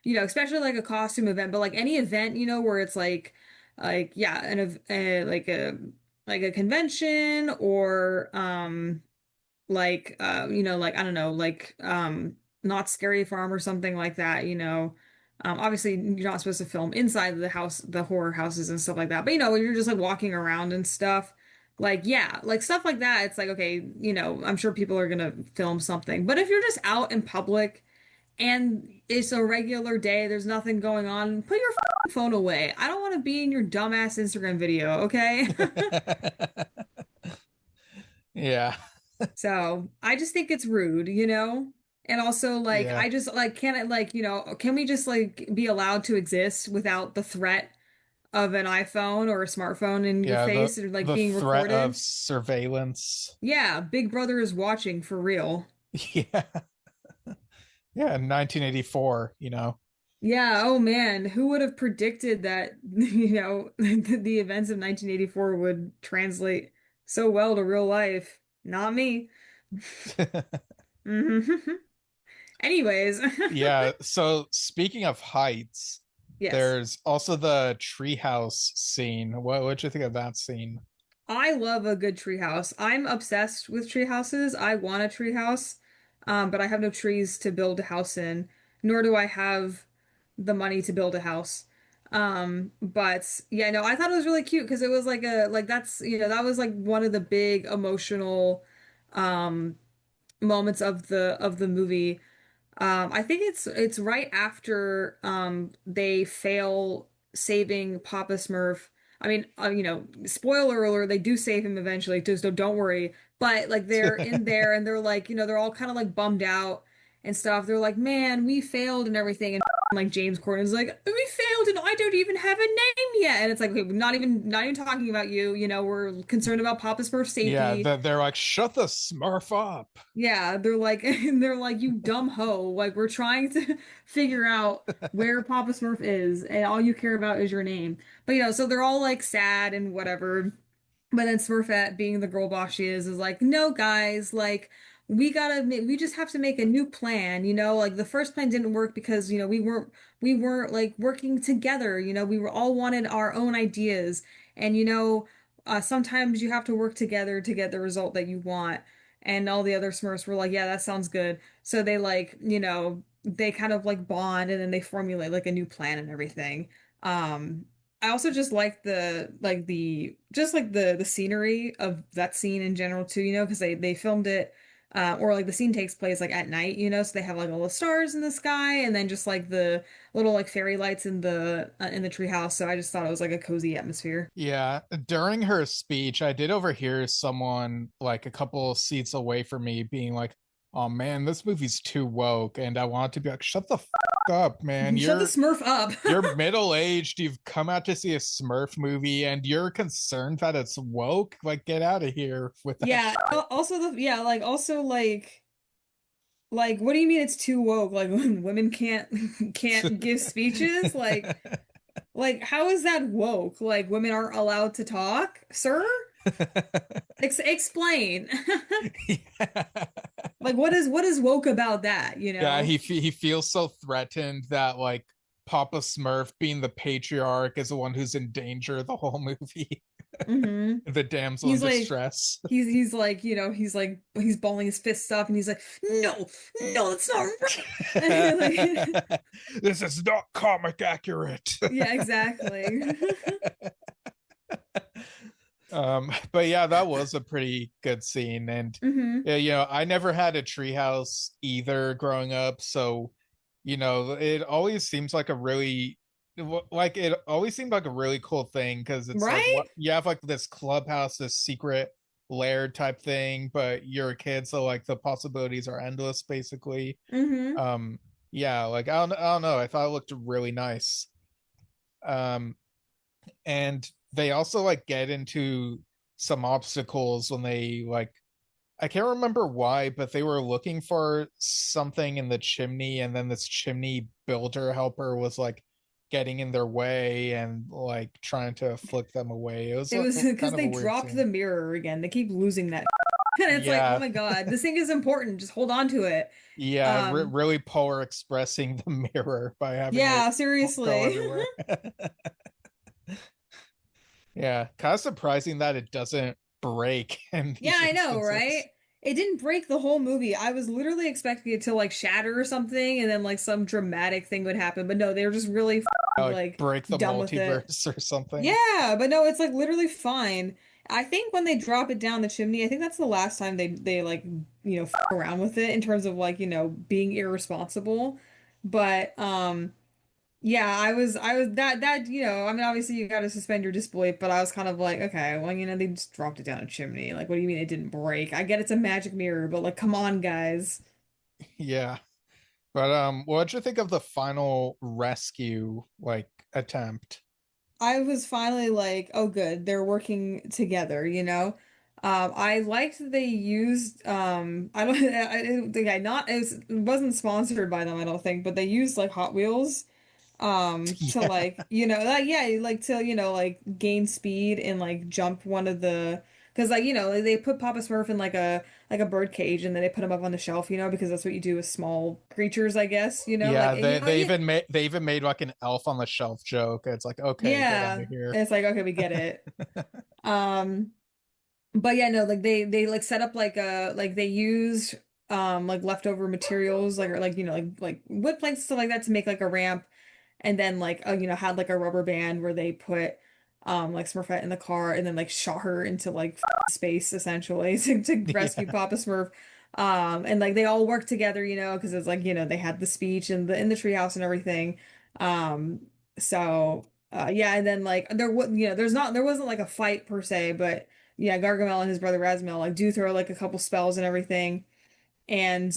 especially like a costume event, but like any event, where it's like yeah, like a convention or like I don't know, like Not Scary Farm or something like that. Obviously you're not supposed to film inside the house, the horror houses and stuff like that. But when you're just like walking around and stuff, like yeah, like stuff like that, it's like okay, I'm sure people are gonna film something. But if you're just out in public and it's a regular day, there's nothing going on, put your phone away. I don't want to be in your dumbass Instagram video, okay? yeah. So I just think it's rude. And also like Yeah. I just like can it like, can we just like be allowed to exist without the threat of an iPhone or a smartphone in your Yeah, face or like the being threat of recorded? surveillance. Yeah, Big Brother is watching for real. Yeah. Yeah, in 1984, you know. Yeah, oh man, who would have predicted that, the events of 1984 would translate so well to real life? Not me. Mhm. Anyways, Yeah, so speaking of heights, yes. there's also the treehouse scene. What'd you think of that scene? I love a good tree house. I'm obsessed with tree houses. I want a tree house, but I have no trees to build a house in, nor do I have the money to build a house. But yeah, no, I thought it was really cute because it was like that's that was like one of the big emotional um moments of the movie. I think it's right after they fail saving Papa Smurf. I mean, spoiler alert, they do save him eventually, just don't worry. But like they're in there and they're like, they're all kind of like bummed out and stuff. They're like, "Man, we failed and everything." And like James Corden's like, "We failed and I don't even have a name yet." And it's like, okay, not even talking about you, we're concerned about Papa Smurf's Yeah, safety. they're like, shut the Smurf up. Yeah, they're like and they're like, you dumb hoe. Like we're trying to figure out where Papa Smurf is, and all you care about is your name. But so they're all like sad and whatever. But then Smurfette, being the girl boss she is like, no, guys, like we just have to make a new plan, like the first plan didn't work because, we weren't like working together, we were all wanted our own ideas. And sometimes you have to work together to get the result that you want. And all the other Smurfs were like, yeah, that sounds good. So they like, they kind of like bond and then they formulate like a new plan and everything. Um, I also just like the scenery of that scene in general too, because they filmed it or like the scene takes place like at night, so they have like all the stars in the sky and then just like the little like fairy lights in the treehouse. So I just thought it was like a cozy atmosphere. Yeah, during her speech, I did overhear someone like a couple seats away from me being like, "Oh man, this movie's too woke," and I wanted to be like, "Shut the up, man! Shut the You're Smurf up. you're middle aged. You've come out to see a Smurf movie, and you're concerned that it's woke. Like, get out of here with that." Yeah. Also like also like what do you mean it's too woke? Like women can't give speeches? Like, how is that woke? Like, women aren't allowed to talk, sir? Explain. Yeah. Like, what is woke about that, Yeah, he feels so threatened that like Papa Smurf, being the patriarch, is the one who's in danger the whole movie. hmm The damsel in He's like, distress. he's like, he's balling his fists up, and he's like, no, no, that's not right. Like, This is not comic accurate. yeah, exactly. But yeah, that was a pretty good scene, and hmm yeah, I never had a treehouse either growing up, so it always seems like a really like it always seemed like a really cool thing because it's like what Right? you have like this clubhouse, this secret lair type thing, but you're a kid, so like the possibilities are endless, basically. hmm Um, yeah, like I don't know, I thought it looked really nice. Um, and they also like get into some obstacles when they like I can't remember why, but they were looking for something in the chimney, and then this chimney builder helper was like getting in their way and like trying to flick them away. It was It was kind because of a they weird dropped the scene. mirror again. They keep losing that. And it's like, oh Yeah, my God, this thing is important. Just hold on to it. yeah, Um, really polar expressing the mirror by having it yeah, go seriously. everywhere. Yeah, kind of surprising that it doesn't break in Yeah, these I know, instances. right? It didn't break the whole movie. I was literally expecting it to like shatter or something and then like some dramatic thing would happen. But no, they were just really Like like break the done with it. multiverse or something. Yeah, but no, it's like literally fine. I think when they drop it down the chimney, I think that's the last time they like, around with it in terms of like, being irresponsible. But yeah, I was that, I mean obviously you got to suspend your disbelief, but I was kind of like, okay, well, they just dropped it down a chimney. Like what do you mean it didn't break? I get it's a magic mirror, but like come on, guys. Yeah. But what'd you think of the final rescue like attempt? I was finally like, oh good, they're working together, I liked that they used I don't I think I not it wasn't sponsored by them, I don't think, but they used like Hot Wheels to Yeah. like like yeah like to like gain speed and like jump one of the because like like, they put Papa Smurf in like a bird cage and then they put him up on the shelf because that's what you do with small creatures I guess like Yeah, and, yeah, they even made like an elf on the shelf joke. It's like, okay, get out yeah of here. it's like okay we get it um but yeah, no, like they like set up like like they used like leftover materials like or like like wood planks and stuff like that to make like a ramp and then like had like a rubber band where they put like Smurfette in the car and then like shot her into like space essentially to rescue Yeah. Papa Smurf. And like they all work together, because it's like, they had the speech and the in the treehouse and everything. Um so yeah, and then like there was there wasn't like a fight per se, but yeah, Gargamel and his brother Razmel like do throw like a couple spells and everything. And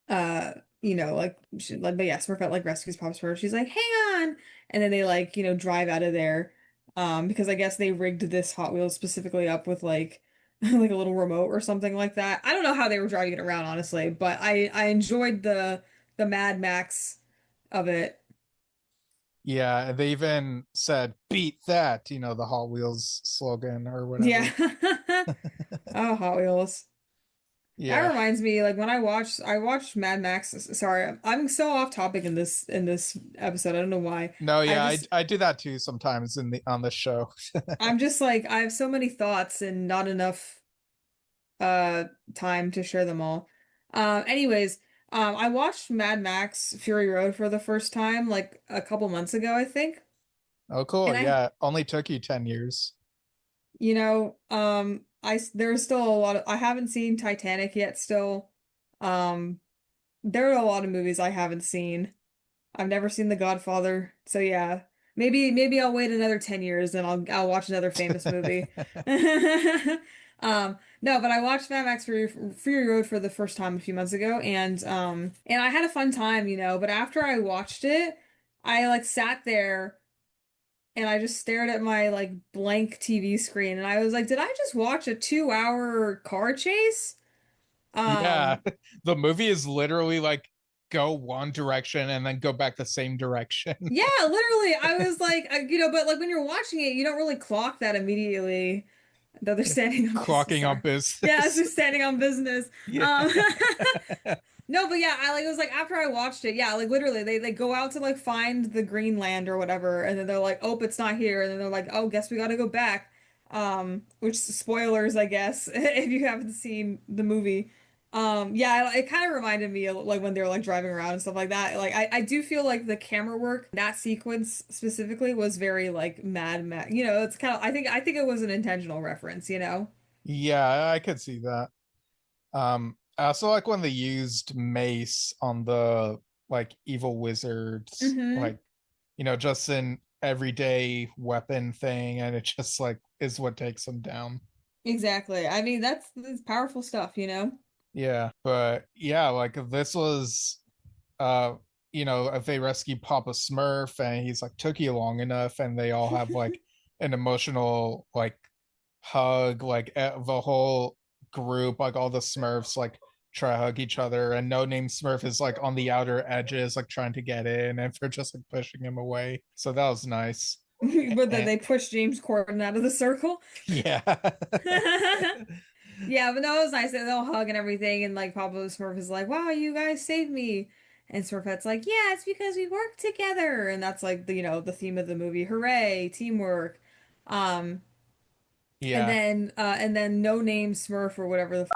uh like but yeah, Smurfette like rescues Pop Smurf. She's like, hang on, and then they like drive out of there because I guess they rigged this Hot Wheels specifically up with like like a little remote or something like that. I don't know how they were driving it around honestly, but I enjoyed the Mad Max of it. Yeah, they even said beat that, the Hot Wheels slogan or Yeah. whatever. Oh, Hot Wheels. That Yeah. reminds me, like when I watched Mad Max. Sorry, I'm so off topic in this episode. I don't know why. No, I yeah, just I do that too sometimes in the on the show. I'm just like I have so many thoughts and not enough time to share them all. Anyways, I watched Mad Max Fury Road for the first time like a couple months ago, I think. Oh, cool. And I Yeah, only took you 10 years. there's still a lot of I haven't seen Titanic yet still. Um there are a lot of movies I haven't seen. I've never seen The Godfather, so yeah. Maybe I'll wait another 10 years and I'll watch another famous movie. No, but I watched Mad Max Fury Road for the first time a few months ago and I had a fun time, but after I watched it, I like sat there and I just stared at my like blank TV screen and I was like, did I just watch a 2-hour car chase? Yeah, Um the movie is literally like go one direction and then go back the same direction. Yeah, literally. I was like, but like when you're watching it, you don't really clock that immediately that they're standing on business. Clocking on Sorry. Yeah, it's business. just standing on business. Yeah. Um, no, but yeah, I like it was like after I watched it, yeah, like literally they go out to like find the Greenland or whatever, and then they're like, oh, it's not here, and then they're like, oh, guess we gotta go back. Which spoilers, I guess, if you haven't seen the movie. Yeah, it kind of reminded me of like when they were like driving around and stuff like that. Like I do feel like the camera work, that sequence specifically was very like Mad Max. It's kind of I think it was an intentional reference. Yeah, I could see that. I also like when they used mace on the like evil wizards, Hmm. like, just an everyday weapon thing, and it just like is what takes them down. Exactly. I mean, that's powerful stuff. Yeah, but yeah, like this was uh if they rescue Papa Smurf and he's like took you long enough and they all have like an emotional like hug, like the whole group, like all the Smurfs like try to hug each other and no name Smurf is like on the outer edges like trying to get in and they're just like pushing him away. So that was nice. But then And, they pushed James Corden out of the circle. yeah. Yeah, but no, it was nice. They'll hug and everything, and like Pablo Smurf is like, "Wow, you guys saved me," and Smurfette's like, "Yeah, it's because we worked together," and that's like the theme of the movie. Hooray, teamwork. Um, Yeah. and then No Name Smurf or whatever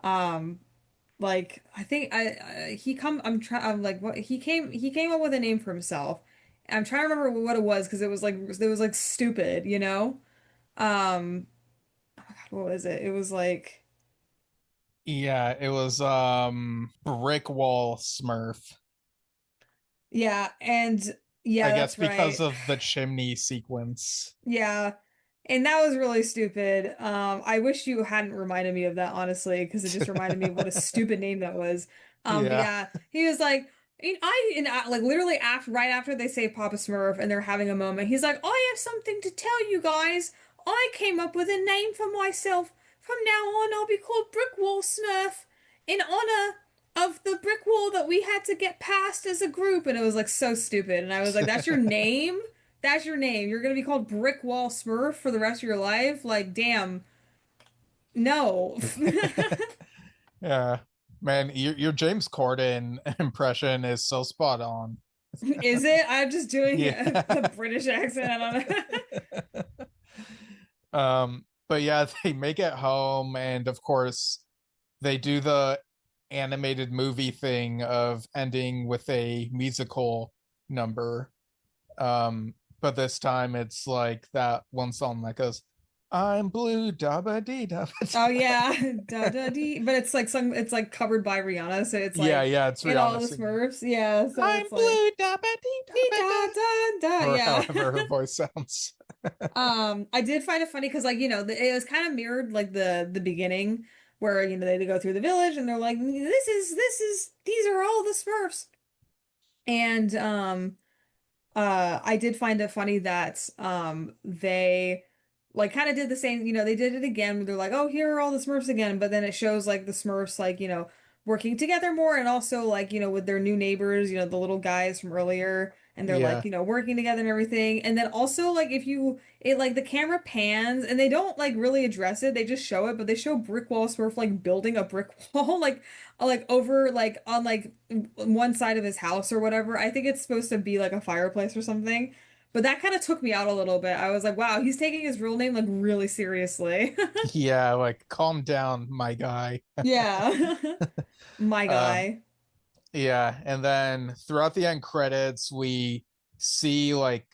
um like I think he come I'm like what he came up with a name for himself. I'm trying to remember what it was because it was like stupid. Um, oh my God, what was it? It was like. Yeah, it was brick wall Smurf. Yeah, and I yeah, guess that's because right. of the chimney sequence. Yeah. And that was really stupid. I wish you hadn't reminded me of that, honestly, because it just reminded me of what a stupid name that was. But Yeah. yeah, he was like, like literally after right after they say Papa Smurf and they're having a moment, he's like, I have something to tell you guys. I came up with a name for myself. From now on, I'll be called Brick Wall Smurf in honor of the brick wall that we had to get past as a group. And it was like so stupid. And I was like, that's your name? That's your name. You're gonna be called Brick Wall Smurf for the rest of your life? Like, damn. No. Yeah. Man, your James Corden impression is so spot on. Is it? I'm just doing Yeah. a British accent. I don't know. But yeah, they make it home, and of course, they do the animated movie thing of ending with a musical number. But this time it's like that one song that goes, I'm blue, da ba dee da ba Oh da. yeah, da da dee. But it's like some, it's like covered by Rihanna, so it's Yeah, like yeah, it's in all Rihanna the singing. Smurfs. Yeah, so I'm it's like blue, da ba dee da dee ba da da. da da. Or Yeah. however her voice sounds. I did find it funny because like it was kind of mirrored like the beginning where they go through the village and they're like this is these are all the Smurfs and I did find it funny that they like kind of did the same, they did it again where they're like, "Oh, here are all the Smurfs again," but then it shows like the Smurfs like, working together more and also like, with their new neighbors, the little guys from earlier and they're like, Yeah. working together and everything. And then also like if you it like the camera pans and they don't like really address it, they just show it, but they show Brick Wall Smurf like building a brick wall like over like on like one side of his house or whatever. I think it's supposed to be like a fireplace or something. But that kind of took me out a little bit. I was like, wow, he's taking his real name like really seriously. Yeah, like calm down, my guy. Yeah. My Um, guy. yeah, and then throughout the end credits, we see like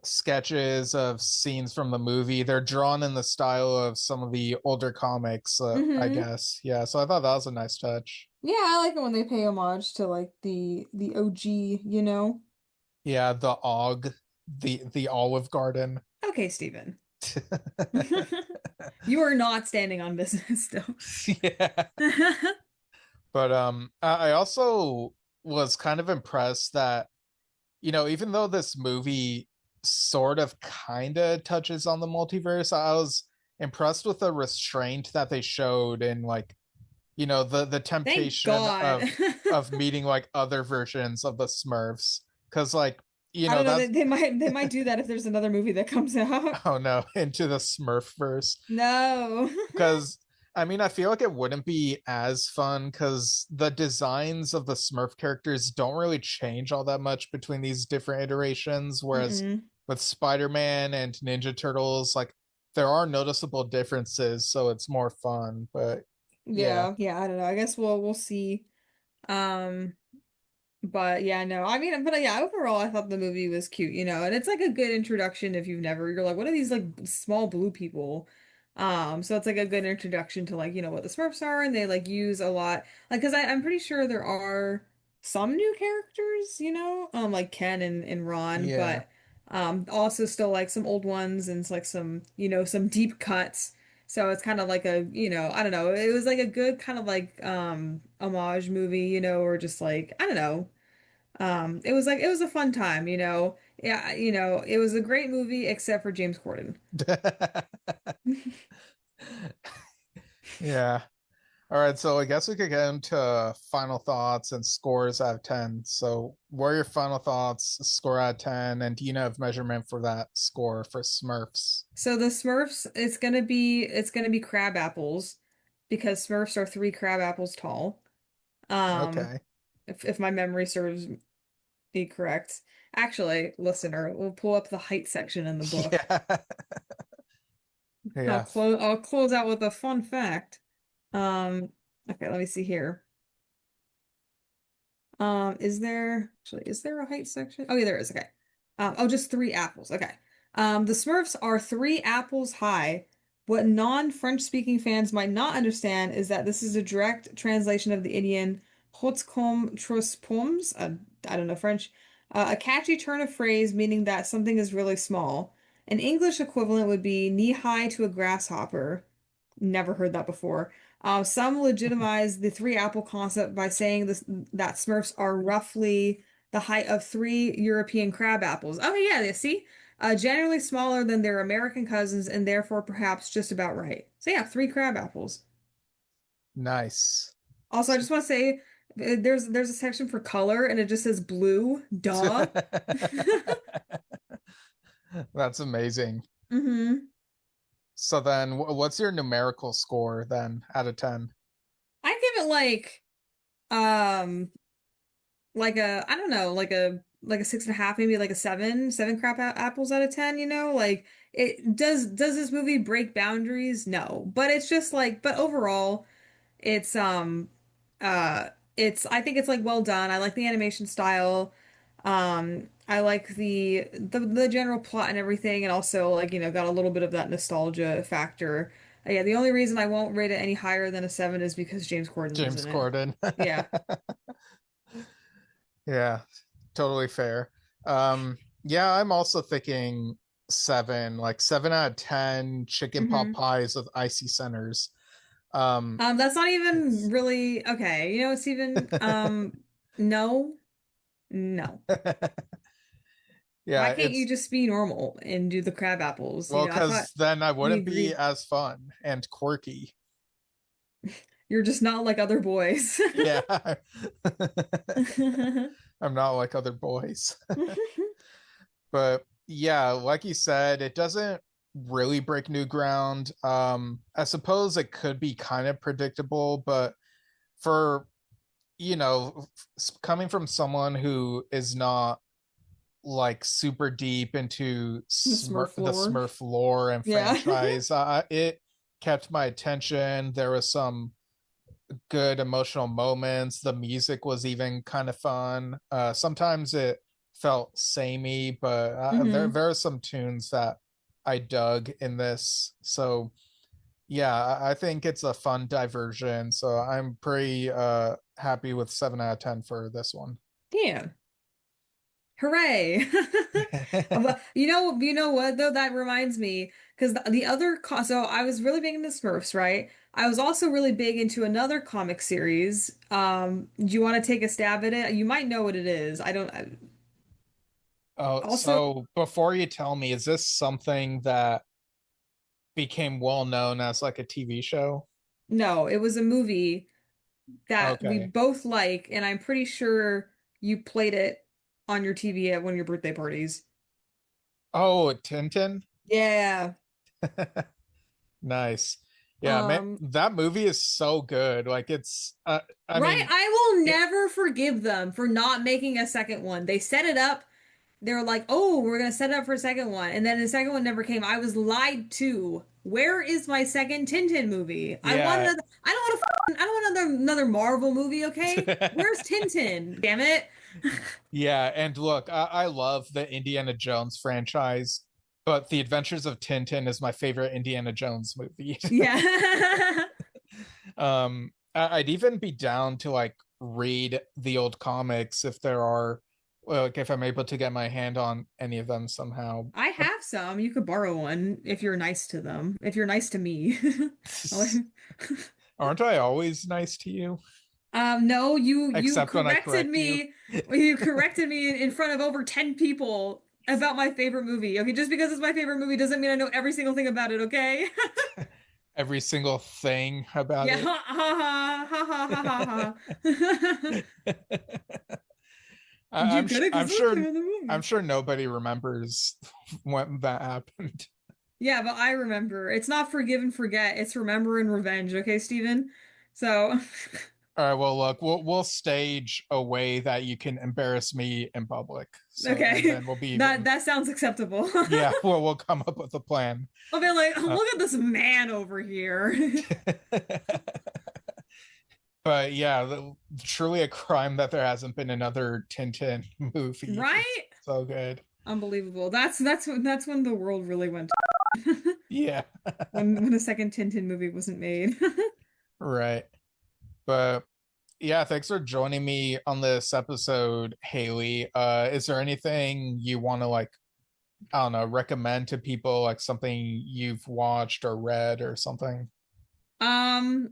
sketches of scenes from the movie. They're drawn in the style of some of the older comics, I Hmm. guess. Yeah, so I thought that was a nice touch. Yeah, I like it when they pay homage to like the OG, you know. Yeah, the Og, the Olive Garden. Okay, Steven. You are not standing on business still. Yeah. But I also was kind of impressed that, even though this movie sort of kind of touches on the multiverse, I was impressed with the restraint that they showed in like, the Thank temptation God. of meeting like other versions of the Smurfs. Because like, I don't know, that's they might do that if there's another movie that comes out. oh no, into the Smurf verse. No. Because I mean, I feel like it wouldn't be as fun because the designs of the Smurf characters don't really change all that much between these different iterations. Whereas Mm-mm. with Spider-Man and Ninja Turtles, like there are noticeable differences, so it's more fun. But yeah, Yeah, yeah, I don't know. I guess we'll see. Um But yeah, no, I mean, but yeah, overall, I thought the movie was cute, and it's like a good introduction if you've never, you're like, what are these like small blue people? So it's like a good introduction to like, what the Smurfs are, and they like use a lot, like, because I'm pretty sure there are some new characters, like Ken and Ron, yeah. but also still like some old ones and it's like some, some deep cuts. So it's kind of like I don't know, it was like a good kind of like homage movie, or just like, I don't know. It was like it was a fun time, Yeah, it was a great movie except for James Corden. Yeah. All right, so I guess we could get into final thoughts and scores out of 10. So, what are your final thoughts, score out of 10, and do you have measurement for that score for Smurfs? So the Smurfs, it's gonna be crab apples because Smurfs are 3 crab apples tall. Um, Okay. if my memory serves me correct. Actually, listener, we'll pull up the height section in the book. Yeah. I'll Yeah. close I'll close out with a fun fact. Um, okay, let me see here. Is there a height section? Oh yeah, there is. Okay. Oh, just 3 apples. Okay. The Smurfs are 3 apples high. What non-French speaking fans might not understand is that this is a direct translation of the Indian "Hautes comme trois pommes." I don't know French. A catchy turn of phrase meaning that something is really small. An English equivalent would be knee-high to a grasshopper. Never heard that before. Some legitimize the 3 apple concept by saying that Smurfs are roughly the height of 3 European crab apples. Okay, yeah, see? Generally smaller than their American cousins and therefore perhaps just about right. So yeah, three crab apples. Nice. Also, I just want to say there's a section for color and it just says blue. Duh. That's amazing. hmm So then what's your numerical score then out of 10? I give it um like a I don't know like a 6.5, maybe like a seven crab apples out of 10, you know, like it does this movie break boundaries? No, but it's just like but overall it's uh it's I think it's like well done. I like the animation style. I like the general plot and everything, and also like got a little bit of that nostalgia factor. Yeah, the only reason I won't rate it any higher than a 7 is because James Corden was James in it. Corden. Yeah. Yeah, totally fair. Yeah, I'm also thinking 7, like 7 out of 10 chicken pot hmm pies with icy centers. That's not even It's really okay. It's even no, no. Why yeah, can't you it's just be normal and do the crab apples? well, I thought because then I we wouldn't be agreed as fun and quirky. you're just not like other boys. Yeah. I'm not like other boys. But yeah, like you said, it doesn't really break new ground. I suppose it could be kind of predictable, but for coming from someone who is not like super deep into The Smurf The lore. Smurf lore and Yeah. franchise, it kept my attention. There was some good emotional moments. The music was even kind of fun. Sometimes it felt samey, but hmm there are some tunes that I dug in this. So yeah, I think it's a fun diversion. So I'm pretty happy with 7 out of 10 for this one. Yeah. Hooray. But you know what though? That reminds me, because the other so I was really big into Smurfs, right? I was also really big into another comic series. Do you want to take a stab at it? You might know what it is. I don't. Oh, Also, so before you tell me, is this something that became well known as like a TV show? no, it was a movie that we Okay. both like, and I'm pretty sure you played it on your TV at one of your birthday parties. Oh, Tintin? Yeah. Nice. Yeah, man, Um, that movie is so good. Like it's I right? mean, I will it, never forgive them for not making a second one. They set it up. They were like, "Oh, we're gonna set it up for a second one," and then the second one never came. I was lied to. Where is my second Tintin movie? I want yeah. another. I don't want I don't want another Marvel movie. Okay, where's Tintin? Damn it! Yeah, and look, I love the Indiana Jones franchise, but The Adventures of Tintin is my favorite Indiana Jones movie. Yeah. I'd even be down to like read the old comics if there are, like, if I'm able to get my hand on any of them somehow. I have some. You could borrow one if you're nice to them. If you're nice to me. Aren't I always nice to you? No, you Except when I corrected correct you. me. You corrected me in front of over 10 people about my favorite movie. Okay, just because it's my favorite movie doesn't mean I know every single thing about it, okay? Every single thing about Yeah, it. ha ha ha ha ha ha ha. You could have because look, they're in the I'm movie. sure nobody remembers when that happened. Yeah, but I remember. It's not forgive and forget, it's remember and revenge, okay, Steven? So, All right, well, look, we'll stage a way that you can embarrass me in public. So, and okay. then we'll be That even. that sounds acceptable. Yeah, well, we'll come up with a plan. I'll be like, Uh, look at this man over here. but yeah, truly a crime that there hasn't been another Tintin movie. It's Right? so good. Unbelievable. That's when the world really went Yeah, when a second Tintin movie wasn't made. right. But yeah, thanks for joining me on this episode, Hayley. Is there anything you want to like, I don't know, recommend to people, like something you've watched or read or something? Um,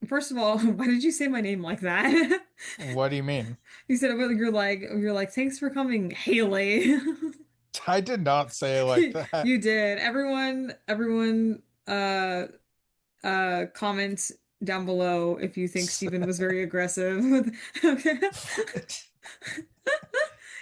first of all, why did you say my name like that? What do you mean? You said it, you're like, thanks for coming, Haley. I did not say it like that. You did. Everyone, comment down below if you think Stephen was very aggressive. Okay.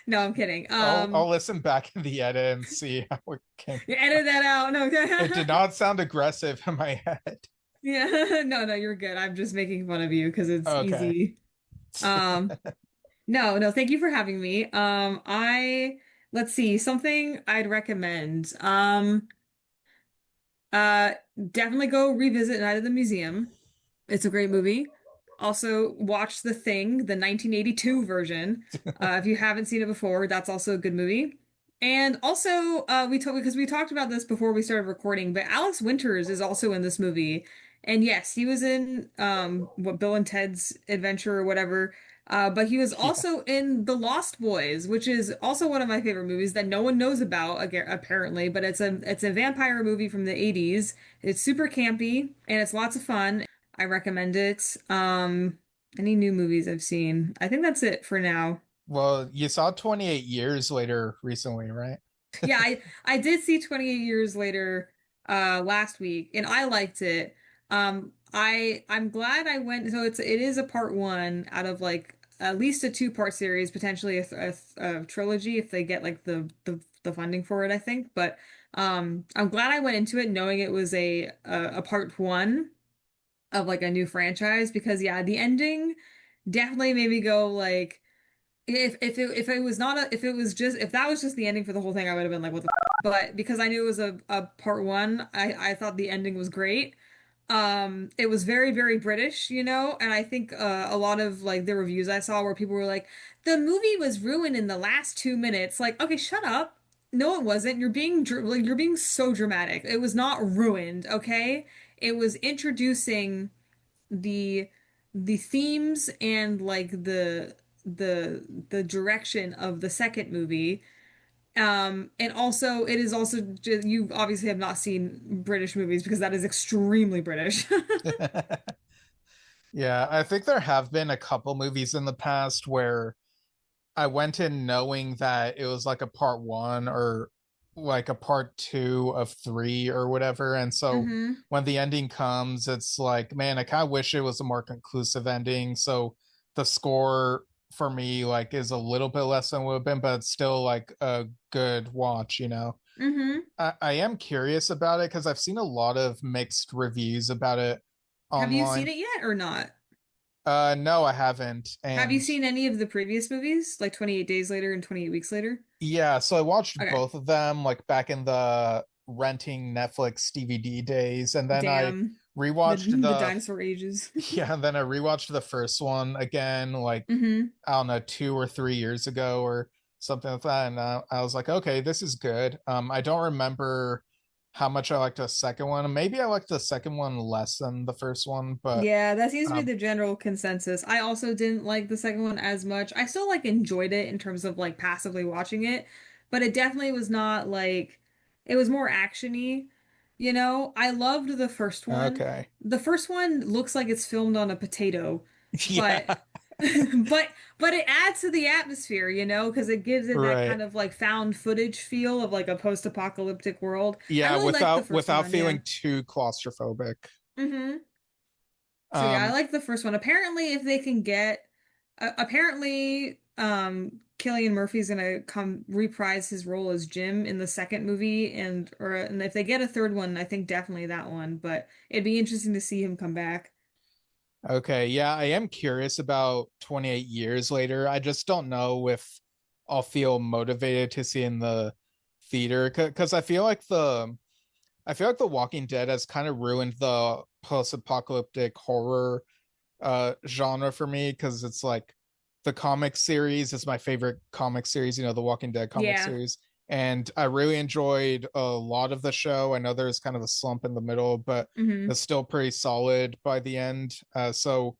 No, I'm kidding. I'll listen back in the edit and see how it came. You edit that out. No, It did okay. not sound aggressive in my head. Yeah, no, you're good. I'm just making fun of you because it's Okay. easy. Um, no, thank you for having me. Let's see, something I'd recommend. Uh, Definitely go revisit Night of the Museum. It's a great movie. Also, watch The Thing, the 1982 version. If you haven't seen it before, that's also a good movie. And also, because we talked about this before we started recording, but Alex Winters is also in this movie. And yes, he was in what Bill and Ted's Adventure or whatever. But he was Yeah. also in The Lost Boys, which is also one of my favorite movies that no one knows about, apparently. But it's a vampire movie from the 80s. It's super campy and it's lots of fun. I recommend it. Any new movies I've seen? I think that's it for now. Well, you saw 28 years later recently, right? Yeah, I did see 28 Years Later last week and I liked it. I'm glad I went, so it is a part one out of like at least a two-part series, potentially a trilogy if they get like the funding for it, I think. But I'm glad I went into it knowing it was a part one of like a new franchise because yeah, the ending definitely made me go like if it was not a if it was just if that was just the ending for the whole thing, I would have been like, what the f-? But because I knew it was a part one, I thought the ending was great. It was very, very British, and I think a lot of like the reviews I saw where people were like, the movie was ruined in the last 2 minutes. Like, okay, shut up. No, it wasn't. Like you're being so dramatic. It was not ruined, okay? It was introducing the the themes and like the direction of the second movie. And also it is also just, you obviously have not seen British movies because that is extremely British. Yeah, I think there have been a couple movies in the past where I went in knowing that it was like a part one or like a part two of three or whatever. And so hmm when the ending comes, it's like, man, I kind of wish it was a more conclusive ending. So the score for me like is a little bit less than it would have been, but it's still like a good watch. hmm I am curious about it because I've seen a lot of mixed reviews about it Have you seen online. it yet or not? No, I haven't. Have you And seen any of the previous movies, like 28 Days Later and 28 Weeks Later? yeah, so I watched Okay. both of them like back in the renting Netflix DVD days, and then I Damn. The rewatched the the dinosaur ages. yeah, and then I rewatched the first one again, like hmm I don't know, 2 or 3 years ago or something like that, and I was like, okay, this is good. I don't remember how much I liked the second one. Maybe I liked the second one less than the first one, but Yeah, that seems to be um, the general consensus. I also didn't like the second one as much. I still like enjoyed it in terms of like passively watching it, but it definitely was not like it was more actiony. I loved the first one. okay, The first one looks like it's filmed on a potato, but yeah, but but it adds to the atmosphere, because it gives it that right. kind of like found footage feel of like a post-apocalyptic world. I Yeah, really liked the first without one, yeah. feeling too claustrophobic. hmm So yeah, I Um, like the first one. Apparently, if they can get, apparently, Cillian Murphy's gonna come reprise his role as Jim in the second movie, and if they get a third one, I think definitely that one. But it'd be interesting to see him come back. okay, yeah, I am curious about 28 years later. I just don't know if I'll feel motivated to see in the theater because I feel like The Walking Dead has kind of ruined the post-apocalyptic horror genre for me because it's like the comic series is my favorite comic series, the Walking Dead comic Yeah. series. And I really enjoyed a lot of the show. I know there's kind of a slump in the middle, but hmm it's still pretty solid by the end. So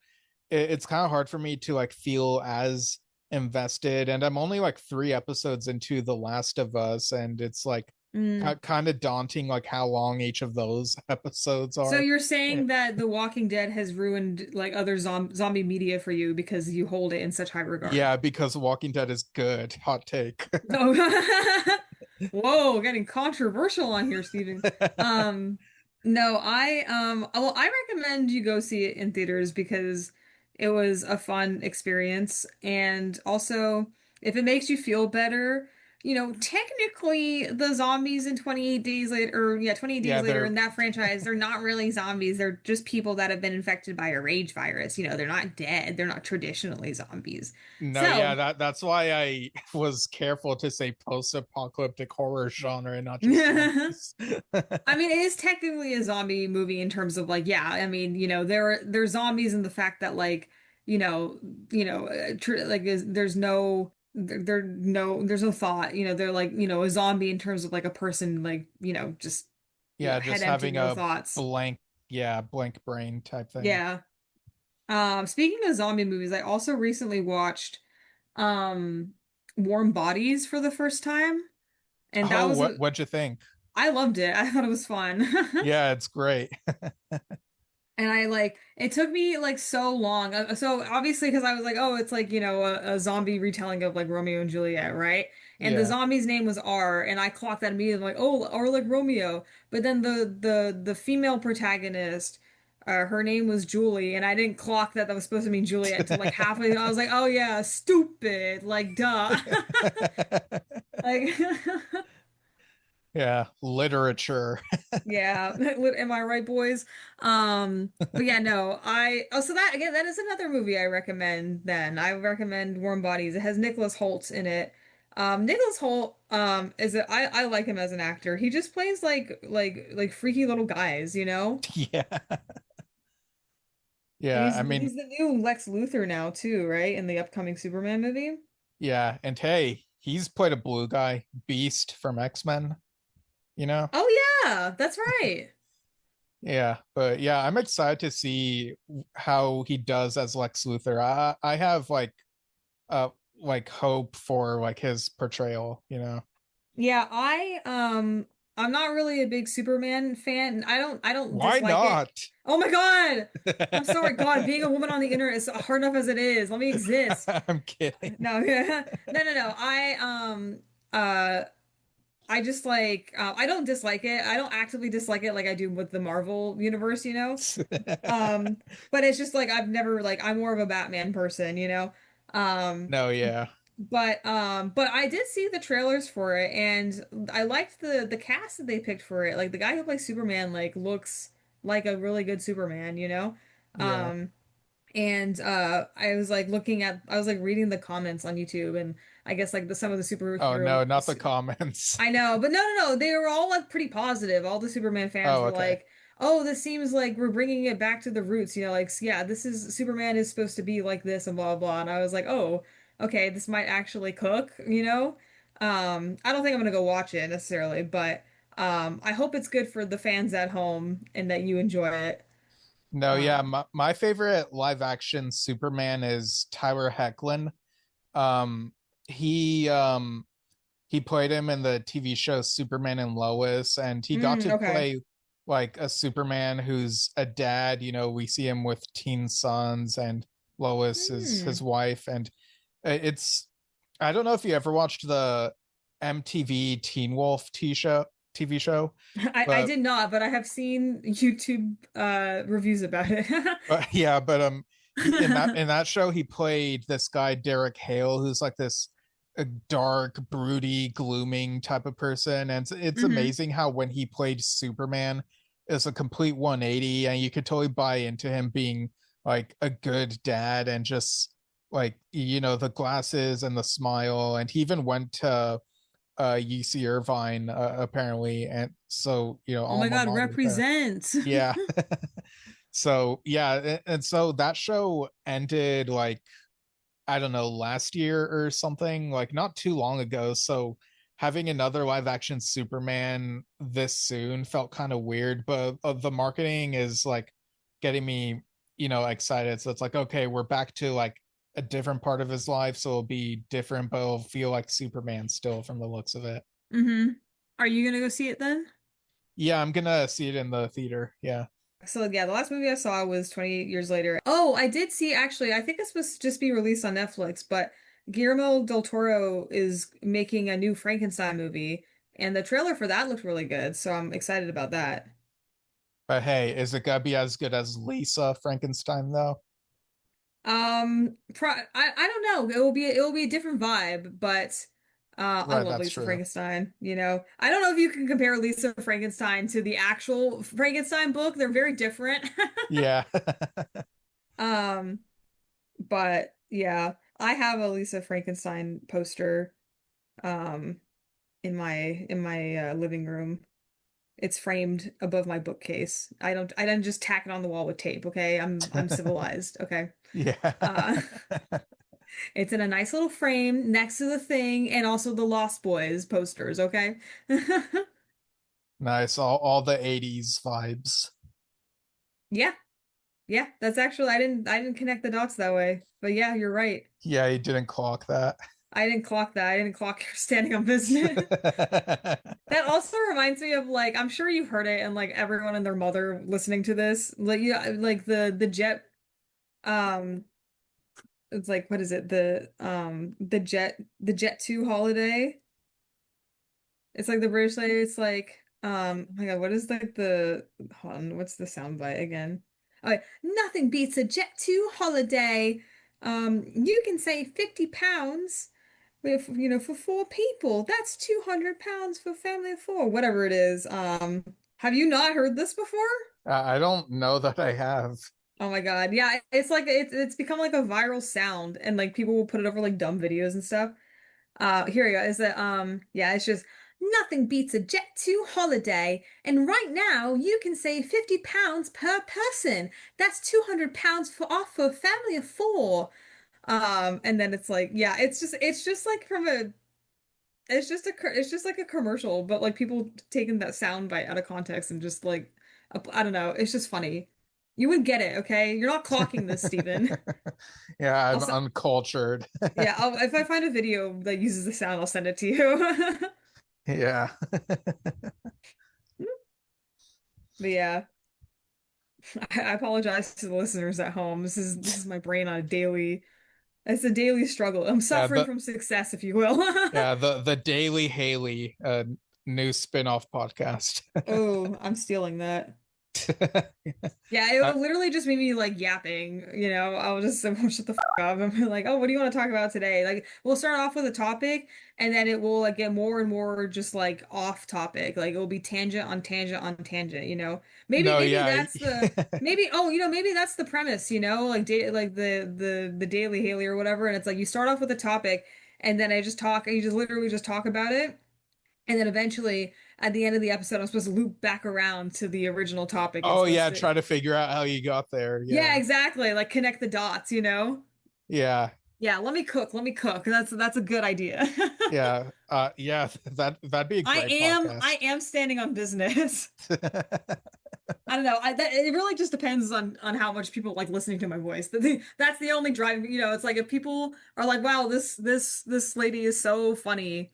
it's kind of hard for me to like feel as invested. And I'm only like 3 episodes into The Last of Us, and it's like Mm. kind of daunting, like how long each of those episodes So are. you're Eh, saying that The Walking Dead has ruined like other zombie media for you because you hold it in such high regard? Yeah, because Walking Dead is good. Hot take. No. Whoa, getting controversial on here, Steven. Um, no, well, I recommend you go see it in theaters because it was a fun experience. And also, if it makes you feel better, technically the zombies in 28 Days Later, or yeah, 28 Days Yeah, Later they're in that franchise, they're not really zombies. They're just people that have been infected by a rage virus. They're not dead. They're not traditionally zombies. no, yeah, So, that's why I was careful to say post-apocalyptic horror genre and not just I zombies. mean, it is technically a zombie movie in terms of like, yeah, I mean, there's zombies in the fact that like, like there's no thought, they're like, a zombie in terms of like a person like, just Yeah, head just empty, having no a thoughts. blank, yeah, blank brain type thing. Yeah. Speaking of zombie movies, I also recently watched um Warm Bodies for the first time, and that Oh, was a what'd you think? I loved it. I thought it was fun. Yeah, it's great. And I like it took me like so long. So obviously because I was like, oh, it's like, a zombie retelling of like Romeo and Juliet, right? And the Yeah. zombie's name was R, and I clocked that immediately like, oh, R like Romeo. But then the female protagonist, her name was Julie, and I didn't clock that that was supposed to mean Juliet until like halfway. I was like, oh yeah, stupid, like duh. Like Yeah, literature. yeah, am I right, boys? But yeah, no, so that again, that is another movie I recommend then. I recommend Warm Bodies. It has Nicholas Hoult in it. Nicholas Hoult, I like him as an actor. He just plays like freaky little guys, you know? Yeah. And Yeah, he's I mean, he's the new Lex Luthor now too, right? In the upcoming Superman movie. yeah, and hey, he's played a blue guy, Beast from X-Men, you know? Oh yeah, that's right. Yeah, but yeah, I'm excited to see how he does as Lex Luthor. I have uh like hope for like his portrayal, you know. Yeah, I'm not really a big Superman fan. I don't Why dislike it. not? Oh my God. I'm sorry, God, being a woman on the internet is hard enough as it is. Let me exist. I'm kidding. No, no, no. Uh I just like I don't dislike it. I don't actively dislike it like I do with the Marvel universe, you know? Um, but it's just like I've never like I'm more of a Batman person, you know? Um No, yeah. but I did see the trailers for it and I liked the cast that they picked for it. Like the guy who plays Superman like looks like a really good Superman, you know? Yeah. Um and I was like reading the comments on YouTube and I guess like some of the Oh superhero no, not the comments. I know, but no. They were all like pretty positive. All the Superman fans Oh, were okay. like, "Oh, this seems like we're bringing it back to the roots." Like, yeah, this is Superman is supposed to be like this and blah blah. And I was like, "Oh, okay, this might actually cook." I don't think I'm gonna go watch it necessarily, but I hope it's good for the fans at home and that you enjoy it. No, yeah, Um, my favorite live action Superman is Tyler Hoechlin. Um he he played him in the TV show Superman and Lois, and he got to okay. play like a Superman who's a dad. You know, we see him with teen sons, and Lois is his Hmm. wife. And it's, I don't know if you ever watched the MTV Teen Wolf TV show, I but did not, but I have seen YouTube reviews about it. yeah, but he in that show he played this guy Derek Hale, who's like this a dark, broody, glooming type of person, and it's hmm amazing how when he played Superman, it's a complete 180, and you could totally buy into him being like a good dad, and just like the glasses and the smile, and he even went to UC Irvine apparently, and so Oh my alma God, mater there. represent. Yeah. So yeah, and so that show ended like I don't know, last year or something, like not too long ago. So having another live action Superman this soon felt kind of weird, but the marketing is like getting me, excited. So it's like, okay, we're back to like a different part of his life, so it'll be different, but it'll feel like Superman still from the looks of it. hmm Are you gonna go see it then? Yeah, I'm gonna see it in the theater. Yeah. So yeah, the last movie I saw was 28 years later. Oh, I did see actually, I think this was just be released on Netflix, but Guillermo del Toro is making a new Frankenstein movie And the trailer for that looked really good, so I'm excited about that. But hey, is it gonna be as good as Lisa Frankenstein though? I don't know. It will be a different vibe, but I Right, love that's Lisa true. Frankenstein, you know. I don't know if you can compare Lisa Frankenstein to the actual Frankenstein book. They're very different. Yeah. Um, but yeah, I have a Lisa Frankenstein poster um in my living room. It's framed above my bookcase. I don't just tack it on the wall with tape, okay? I'm civilized, okay? Yeah. Uh it's in a nice little frame next to the thing and also the Lost Boys posters, okay? Nice. All the 80s vibes. Yeah. Yeah, that's actually I didn't connect the dots that way. But yeah, you're right. Yeah, you didn't clock that. I didn't clock that. I didn't clock your standing on business. That also reminds me of like I'm sure you've heard it and like everyone and their mother listening to this. Like yeah, like the jet um it's like what is it? The Jet 2 holiday. It's like the British lady, it's like oh my God, what is like the hold on, what's the sound bite again? Oh, nothing beats a Jet 2 holiday. You can save £50 with for four people. That's £200 for family of four, whatever it is. Have you not heard this before? I don't know that I have. Oh my God. Yeah, it's like it's become like a viral sound and like people will put it over like dumb videos and stuff. Here we go. Is it yeah, it's just nothing beats a Jet2 holiday. And right now you can save £50 per person. That's £200 for off for a family of four. And then it's like, yeah, it's just like from a it's just like a commercial, but like people taking that sound bite out of context and just like I don't know, it's just funny. You would get it, okay? You're not clocking this, Steven. Yeah, I'll I'm s uncultured. Yeah, if I find a video that uses the sound, I'll send it to you. Yeah. But yeah, I apologize to the listeners at home. This is my brain on a daily. It's a daily struggle. I'm Yeah, suffering from success, if you will. the Daily Hayley new spin-off podcast. Oh, I'm stealing that. Yeah, it Uh, will literally just be me like yapping, I'll just shut the up and be like, oh, what do you want to talk about today? Like, we'll start off with a topic and then it will like get more and more just like off topic. Like it'll be tangent on tangent on tangent, you know? Maybe no, maybe yeah. that's the maybe oh, maybe that's the premise, like like the Daily Haley or whatever, and it's like you start off with a topic and then I just talk and you just literally just talk about it. And then eventually, at the end of the episode, I'm supposed to loop back around to the original topic. It's Oh supposed yeah, to, try to figure out how you got there. yeah, Yeah. exactly. Like connect the dots, you know? Yeah. Yeah, let me cook. Let me cook. That's a good idea. Yeah. Yeah, that'd be a I great am I podcast. am standing on business. I don't know. It really just depends on how much people like listening to my voice. That's the only driving, it's like if people are like, "Wow, this lady is so funny."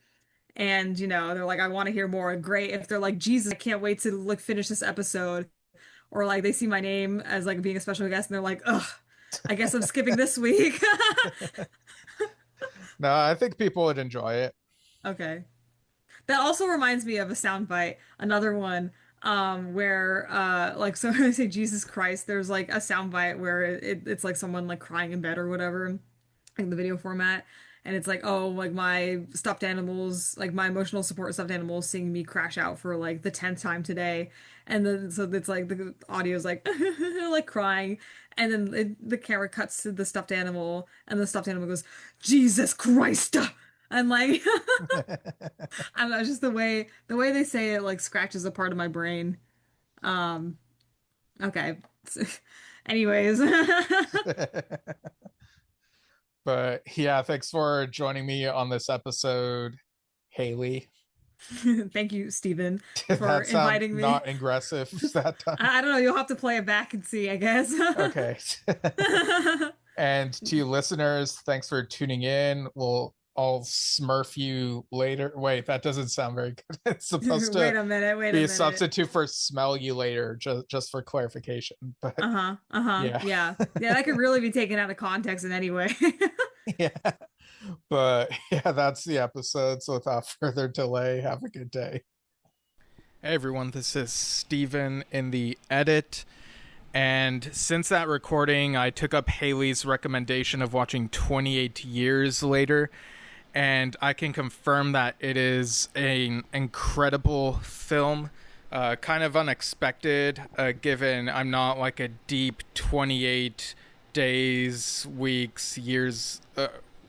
And they're like, "I want to hear more." Great. If they're like, "Jesus, I can't wait to like finish this episode." Or like they see my name as like being a special guest and they're like, ugh, I guess I'm skipping this week. No, I think people would enjoy it. Okay. That also reminds me of a soundbite, another one, where like so when I say Jesus Christ, there's like a soundbite where it's like someone like crying in bed or whatever. In the video format. And it's like, oh, like my stuffed animals, like my emotional support stuffed animals seeing me crash out for like the 10th time today. And then so it's like the audio's like like crying. And then the camera cuts to the stuffed animal and the stuffed animal goes, Jesus Christ. And like I don't know, just the way they say it like scratches a part of my brain. Um, okay. Anyways. But yeah, thanks for joining me on this episode, Hayley. Thank you, Stephen, Did for that sound inviting me. not aggressive that time? I don't know. You'll have to play it back and see, I guess. Okay. And to you listeners, thanks for tuning in. I'll smurf you later. Wait, that doesn't sound very good. It's supposed Wait to a minute. Wait a be a minute. substitute for smell you later, just for clarification. But Uh-huh. Uh-huh. yeah. Yeah. Yeah, that could really be taken out of context in any way. Yeah. But yeah, that's the episode. So without further delay, have a good day. Hey everyone, this is Steven in the edit. And since that recording, I took up Hayley's recommendation of watching 28 Years Later. And I can confirm that it is an incredible film. Kind of unexpected, given I'm not like a deep 28 days, weeks, years,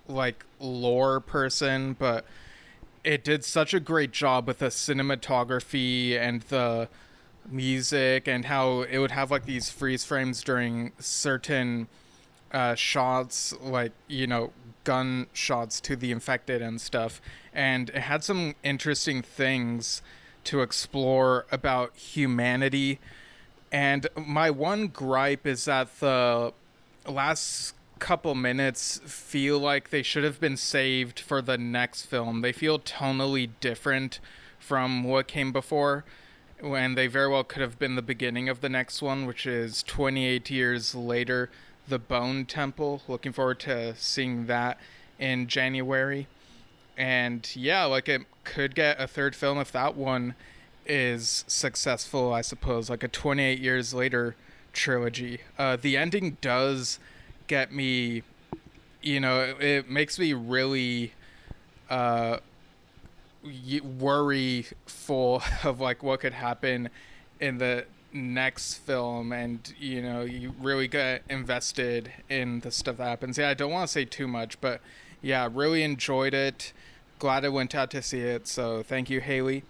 like lore person, but it did such a great job with the cinematography and the music and how it would have like these freeze frames during certain shots, like, you know, gun shots to the infected and stuff. And it had some interesting things to explore about humanity. And my one gripe is that the last couple minutes feel like they should have been saved for the next film. They feel tonally different from what came before, when they very well could have been the beginning of the next one, which is 28 Years Later, The Bone Temple. Looking forward to seeing that in January. And yeah, like it could get a third film if that one is successful, I suppose, like a 28 Years Later trilogy. The ending does get me, you know, it makes me really worryful of like what could happen in the next film, and you know, you really get invested in the stuff that happens. Yeah, I don't want to say too much, but yeah, really enjoyed it. Glad I went out to see it, so thank you, Hayley.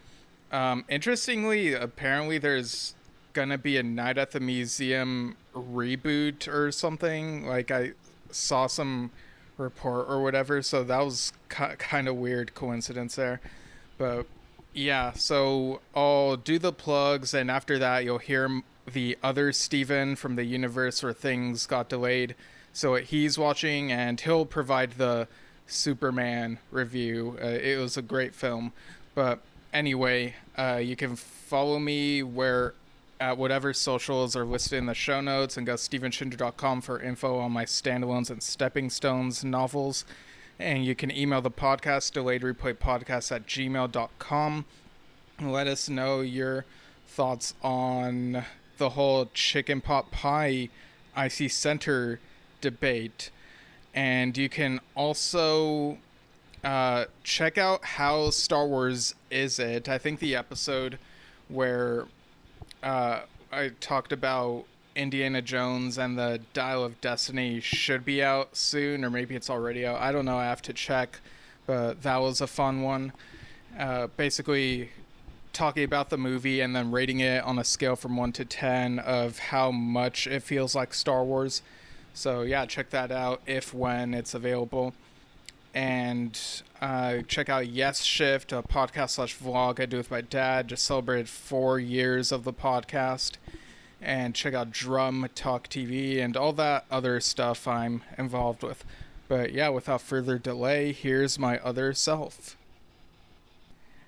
Interestingly, apparently there's gonna be a Night at the Museum reboot or something. Like I saw some report or whatever, so that was kind of weird coincidence there. But yeah, so I'll do the plugs, and after that you'll hear the other Steven from the universe where things got delayed. So he's watching, and he'll provide the Superman review. It was a great film. But anyway, you can follow me where at whatever socials are listed in the show notes, and go stevenshinder.com for info on my standalones and stepping stones novels. And you can email the podcast, delayedreplaypodcast@gmail.com. Let us know your thoughts on the whole chicken pot pie IC Center debate. And you can also check out How Star Wars Is It? I think the episode where I talked about Indiana Jones and the Dial of Destiny should be out soon, or maybe it's already out. I don't know, I have to check, but that was a fun one. Basically talking about the movie and then rating it on a scale from 1 to 10 of how much it feels like Star Wars. So yeah, check that out when it's available. And check out Yes Shift, a podcast/vlog I do with my dad. Just celebrated 4 years of the podcast. And check out Drum Talk TV and all that other stuff I'm involved with. But yeah, without further delay, here's my other self.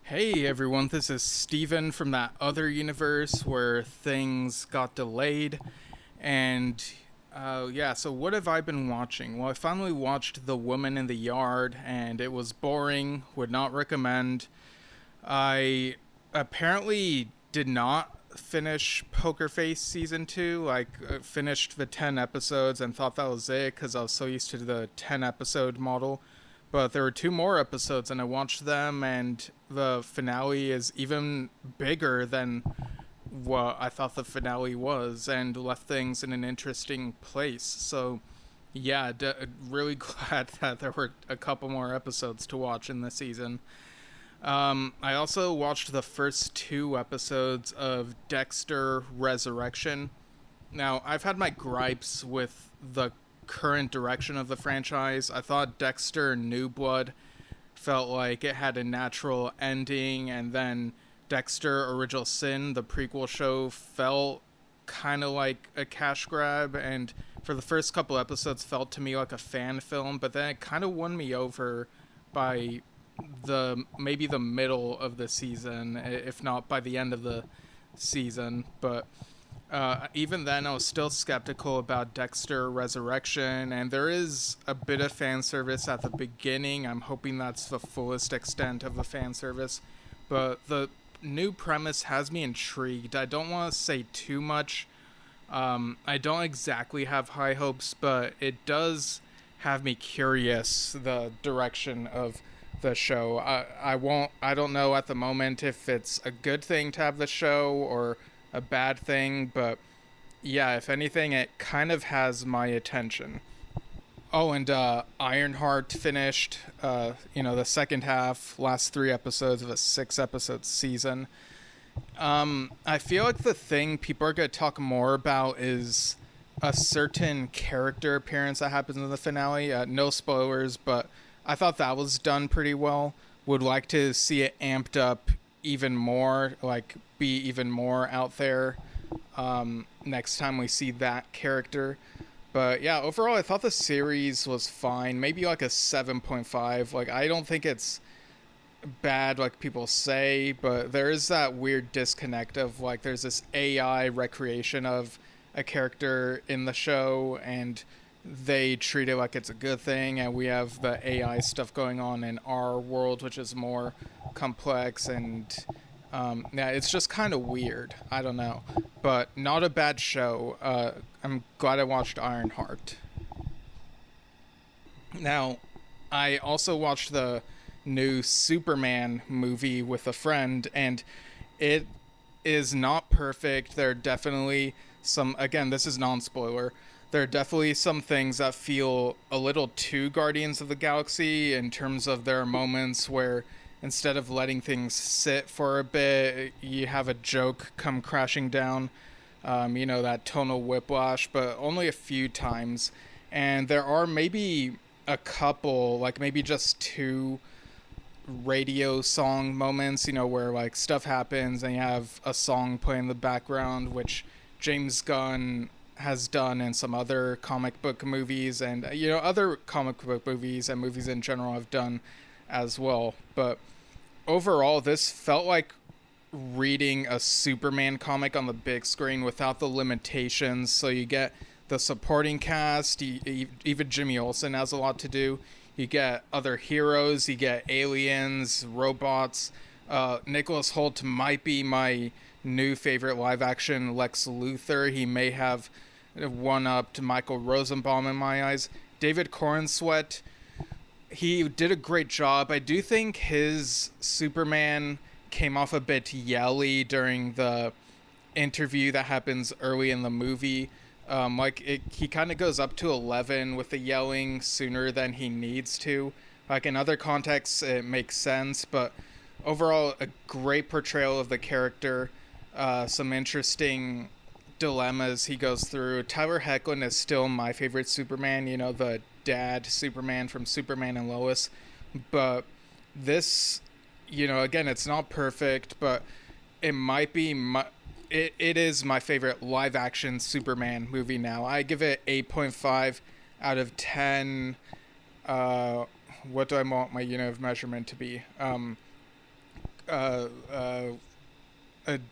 Hey everyone, this is Steven from that other universe where things got delayed. And yeah, so what have I been watching? Well, I finally watched The Woman in the Yard, and it was boring, would not recommend. I apparently did not finish Poker Face Season 2, finished the 10 episodes and thought that was it because I was so used to the 10 episode model. But there were 2 more episodes and I watched them, and the finale is even bigger than what I thought the finale was, and left things in an interesting place. So yeah, really glad that there were a couple more episodes to watch in this season. I also watched the first 2 episodes of Dexter Resurrection. Now, I've had my gripes with the current direction of the franchise. I thought Dexter New Blood felt like it had a natural ending, and then Dexter Original Sin, the prequel show, felt kind of like a cash grab, and for the first couple episodes felt to me like a fan film, but then it kind of won me over by maybe the middle of the season, if not by the end of the season. But Even then, I was still skeptical about Dexter Resurrection, and there is a bit of fan service at the beginning. I'm hoping that's the fullest extent of the fan service, but the new premise has me intrigued. I don't want to say too much. I don't exactly have high hopes, but it does have me curious, the direction of the show. I don't know at the moment if it's a good thing to have the show or a bad thing, but yeah, if anything, it kind of has my attention. Oh, and Ironheart finished, the second half, last 3 episodes of a 6-episode season. I feel like the thing people are going to talk more about is a certain character appearance that happens in the finale. No spoilers, but I thought that was done pretty well. Would like to see it amped up even more, like be even more out there next time we see that character. But yeah, overall I thought the series was fine. Maybe like a 7.5. Like, I don't think it's bad like people say, but there is that weird disconnect of, like, there's this AI recreation of a character in the show, and they treat it like it's a good thing, and we have the AI stuff going on in our world, which is more complex, and yeah, it's just kind of weird. I don't know, but not a bad show. I'm glad I watched Ironheart. Now, I also watched the new Superman movie with a friend, and it is not perfect. There are definitely some, again, this is non-spoiler, there are definitely some things that feel a little too Guardians of the Galaxy, in terms of there are moments where instead of letting things sit for a bit, you have a joke come crashing down. That tonal whiplash, but only a few times. And there are maybe a couple, like maybe just 2 radio song moments, where like stuff happens and you have a song playing in the background, which James Gunn has done in some other comic book movies, and other comic book movies and movies in general have done as well. But overall, this felt like reading a Superman comic on the big screen without the limitations. So you get the supporting cast, even Jimmy Olsen has a lot to do. You get other heroes, you get aliens, robots. Nicholas Hoult might be my new favorite live-action Lex Luthor. He may have one-upped Michael Rosenbaum in my eyes. David Corenswet, he did a great job. I do think his Superman came off a bit yelly during the interview that happens early in the movie. He kind of goes up to 11 with the yelling sooner than he needs to. Like, in other contexts, it makes sense, but overall, a great portrayal of the character. Some interesting dilemmas he goes through. Tyler Hoechlin is still my favorite Superman, the dad Superman from Superman and Lois. But this, again, it's not perfect, but it might be it is my favorite live action Superman movie now. I give it 8.5 out of 10. What do I want my unit of measurement to be?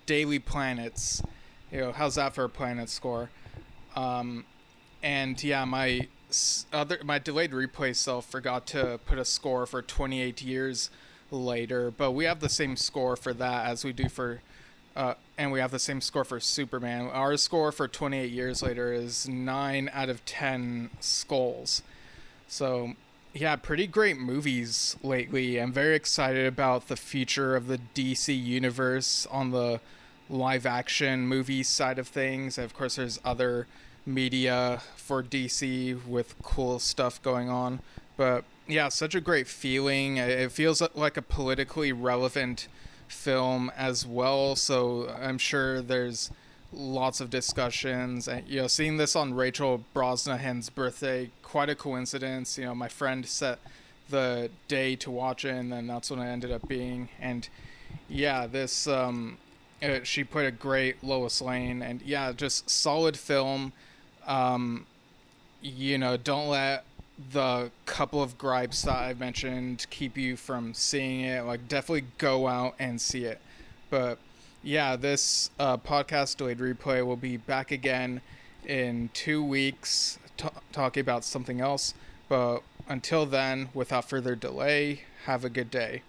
Daily planets. How's that for a planet score? And yeah, my delayed replay self forgot to put a score for 28 years later, but we have the same score for that as we do for and we have the same score for Superman. Our score for 28 years later is 9 out of 10 skulls. So yeah, pretty great movies lately. I'm very excited about the future of the DC universe on the live action movie side of things. Of course, there's other media for DC with cool stuff going on. But yeah, such a great feeling. It feels like a politically relevant film as well, so I'm sure there's lots of discussions. And seeing this on Rachel Brosnahan's birthday, quite a coincidence. My friend set the day to watch it, and then that's when it ended up being. And yeah, this she played a great Lois Lane, and yeah, just solid film. Don't let the couple of gripes that I mentioned keep you from seeing it. Like, definitely go out and see it. But Yeah, this podcast Delayed Replay will be back again in 2 weeks talking about something else. But until then, without further delay, have a good day.